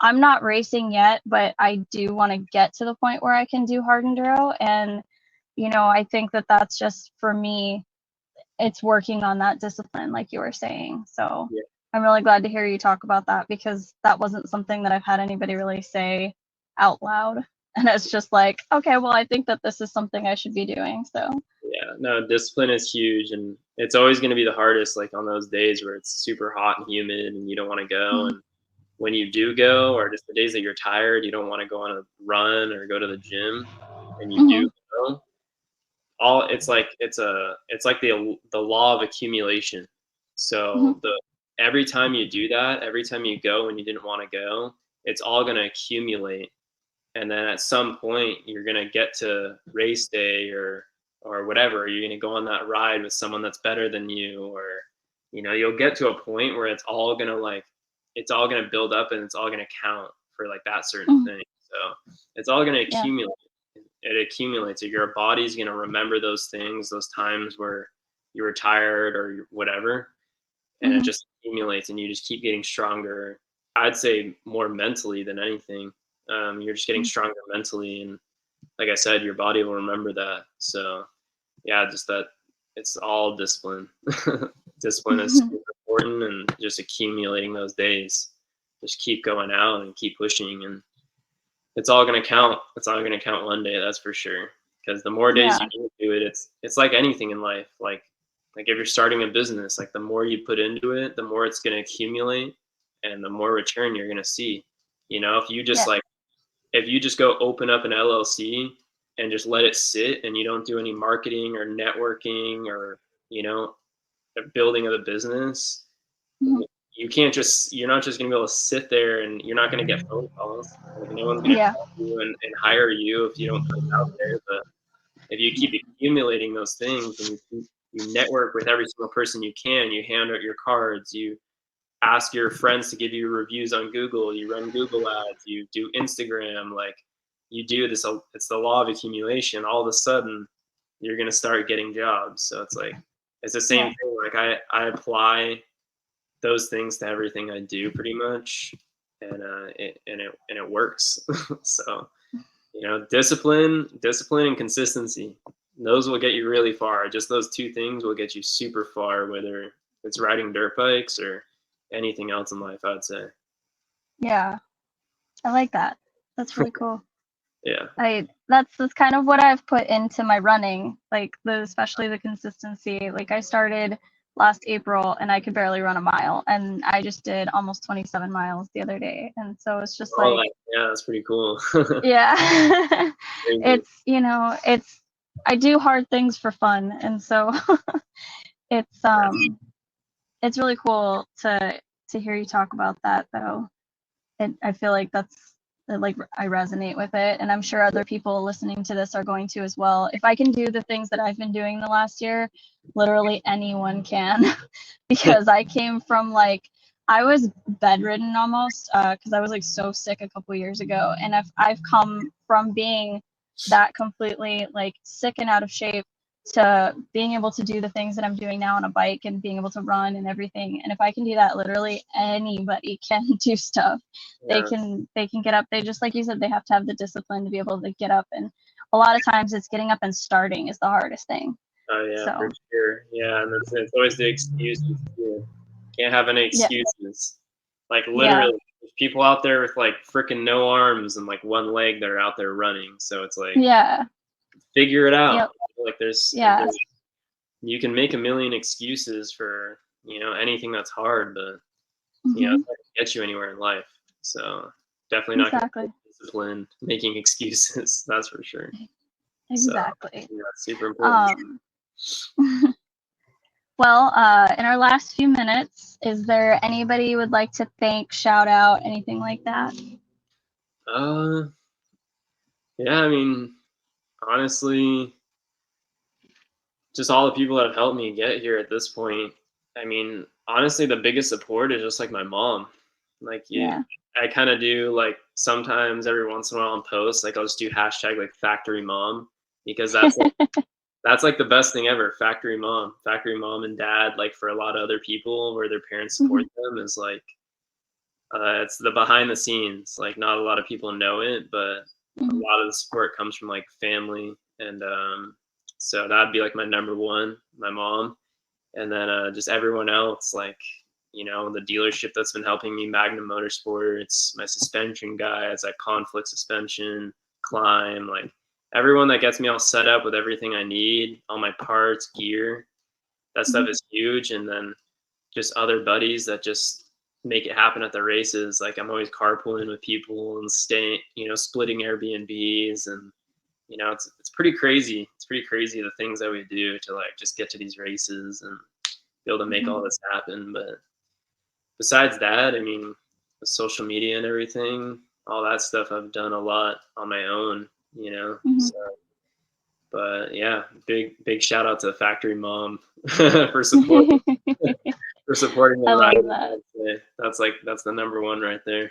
Speaker 1: I'm not racing yet but I do want to get to the point where I can do hard enduro and I think that that's just for me it's working on that discipline like you were saying so
Speaker 2: Yeah.
Speaker 1: I'm really glad to hear you talk about that because that wasn't something that I've had anybody really say out loud and it's just like okay well I think that this is something I should be doing so
Speaker 2: Yeah, no, discipline is huge, and it's always going to be the hardest. Like on those days where it's super hot and humid, and you don't want to go.
Speaker 1: mm-hmm.
Speaker 2: And when you do go, or just the days that you're tired, you don't want to go on a run or go to the gym, and you
Speaker 1: Mm-hmm.
Speaker 2: do go. All it's like the law of accumulation.
Speaker 1: Mm-hmm.
Speaker 2: So the every time you do that, every time you go and you didn't want to go, it's all going to accumulate, and then at some point you're going to get to race day or whatever, you're going to go on that ride with someone that's better than you, or you'll get to a point where it's all going to build up and it's all going to count for like that certain
Speaker 1: Mm-hmm.
Speaker 2: thing. So it's all going to
Speaker 1: Yeah.
Speaker 2: accumulate. It accumulates. Your body's going to remember those things, those times where you were tired or whatever, and it
Speaker 1: Mm-hmm.
Speaker 2: just accumulates and you just keep getting stronger. I'd say more mentally than anything. You're just getting stronger mentally, and like I said, your body will remember that. So yeah, just that it's all discipline. Discipline is
Speaker 1: Mm-hmm.
Speaker 2: super important, and just accumulating those days. Just keep going out and keep pushing, and it's all gonna count. It's all gonna count one day, that's for sure. Because the more days
Speaker 1: Yeah.
Speaker 2: you do it, it's like anything in life. Like if you're starting a business, like the more you put into it, the more it's gonna accumulate, and the more return you're gonna see. If you just
Speaker 1: Yeah.
Speaker 2: like if you just go open up an LLC and just let it sit and you don't do any marketing or networking or you know building of the business,
Speaker 1: Mm-hmm.
Speaker 2: you're not just going to be able to sit there and you're not going to get phone calls. Like no one's going to
Speaker 1: Yeah.
Speaker 2: call you and hire you if you don't put it out there. if you keep accumulating those things and you network with every single person you can, you hand out your cards, you ask your friends to give you reviews on Google, you run Google ads, you do Instagram, like you do this, it's the law of accumulation. All of a sudden you're going to start getting jobs. So it's like, it's the same thing. Like I apply those things to everything I do pretty much. And it works. So, you know, discipline and consistency, those will get you really far. Just those two things will get you super far, whether it's riding dirt bikes or anything else in life, I'd say.
Speaker 1: Yeah, I like that. That's really cool.
Speaker 2: Yeah.
Speaker 1: That's kind of what I've put into my running, like especially the consistency. Like I started last April and I could barely run a mile, and I just did almost 27 miles the other day. And so it's just like,
Speaker 2: yeah, that's pretty cool.
Speaker 1: yeah, it's, you know, I do hard things for fun, and so it's it's really cool to hear you talk about that though. I feel like like I resonate with it, and I'm sure other people listening to this are going to as well. If I can do the things that I've been doing the last year, literally anyone can. Because I came from like, I was bedridden almost, because I was like so sick a couple years ago, and I've come from being that completely like sick and out of shape to being able to do the things that I'm doing now on a bike and being able to run and everything. And if I can do that, literally anybody can do stuff.
Speaker 2: Yeah.
Speaker 1: They can get up. They, just like you said, they have to have the discipline to be able to get up. And a lot of times it's getting up and starting is the hardest thing.
Speaker 2: Oh yeah,
Speaker 1: so.
Speaker 2: For sure. Yeah, and it's always the excuses too. Can't have any excuses. Like literally, there's people out there with like freaking no arms and like one leg that are out there running. So it's like, figure it out.
Speaker 1: Yep.
Speaker 2: Like there's you can make a million excuses for, you know, anything that's hard, but you know, it's not gonna get you anywhere in life. So definitely not gonna be disciplined making excuses. That's for sure.
Speaker 1: Exactly.
Speaker 2: So, yeah, that's super important.
Speaker 1: Well, in our last few minutes, is there anybody you would like to thank, shout out, anything like that?
Speaker 2: Yeah, I mean, honestly, just all the people that have helped me get here at this point. I mean, honestly, the biggest support is just like my mom. Like, I kind of do like sometimes every once in a while on posts, like I'll just do hashtag like factory mom, because that's like, that's like the best thing ever. Factory mom and dad. Like for a lot of other people where their parents support them is like, it's the behind the scenes. Like not a lot of people know it, but a lot of the support comes from like family. And so that'd be like my number one, my mom. And then just everyone else, like, you know, the dealership that's been helping me, Magnum Motorsports, my suspension guys, like Conflict Suspension, Climb, like everyone that gets me all set up with everything I need, all my parts, gear, that stuff is huge. And then just other buddies that just make it happen at the races. Like I'm always carpooling with people and staying, you know, splitting Airbnbs, and you know, it's pretty crazy. It's pretty crazy the things that we do to like just get to these races and be able to make all this happen. But besides that, I mean, the social media and everything, all that stuff I've done a lot on my own, you know. So, but yeah, big shout out to Factory Mom for supporting for supporting the ride. That's the number one right there.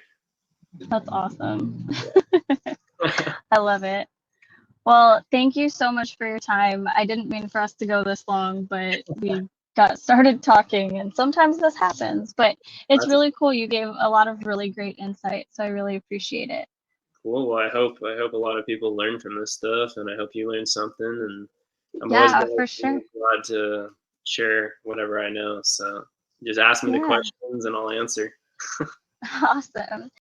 Speaker 1: That's awesome. I love it. Well, thank you so much for your time. I didn't mean for us to go this long, but we got started talking, and sometimes this happens, but it's really cool. You gave a lot of really great insight, so I really appreciate it.
Speaker 2: Cool. Well, I hope a lot of people learn from this stuff, and I hope you learn something. And I'm always
Speaker 1: for sure
Speaker 2: glad to share whatever I know. So just ask me the questions, and I'll answer.
Speaker 1: Awesome.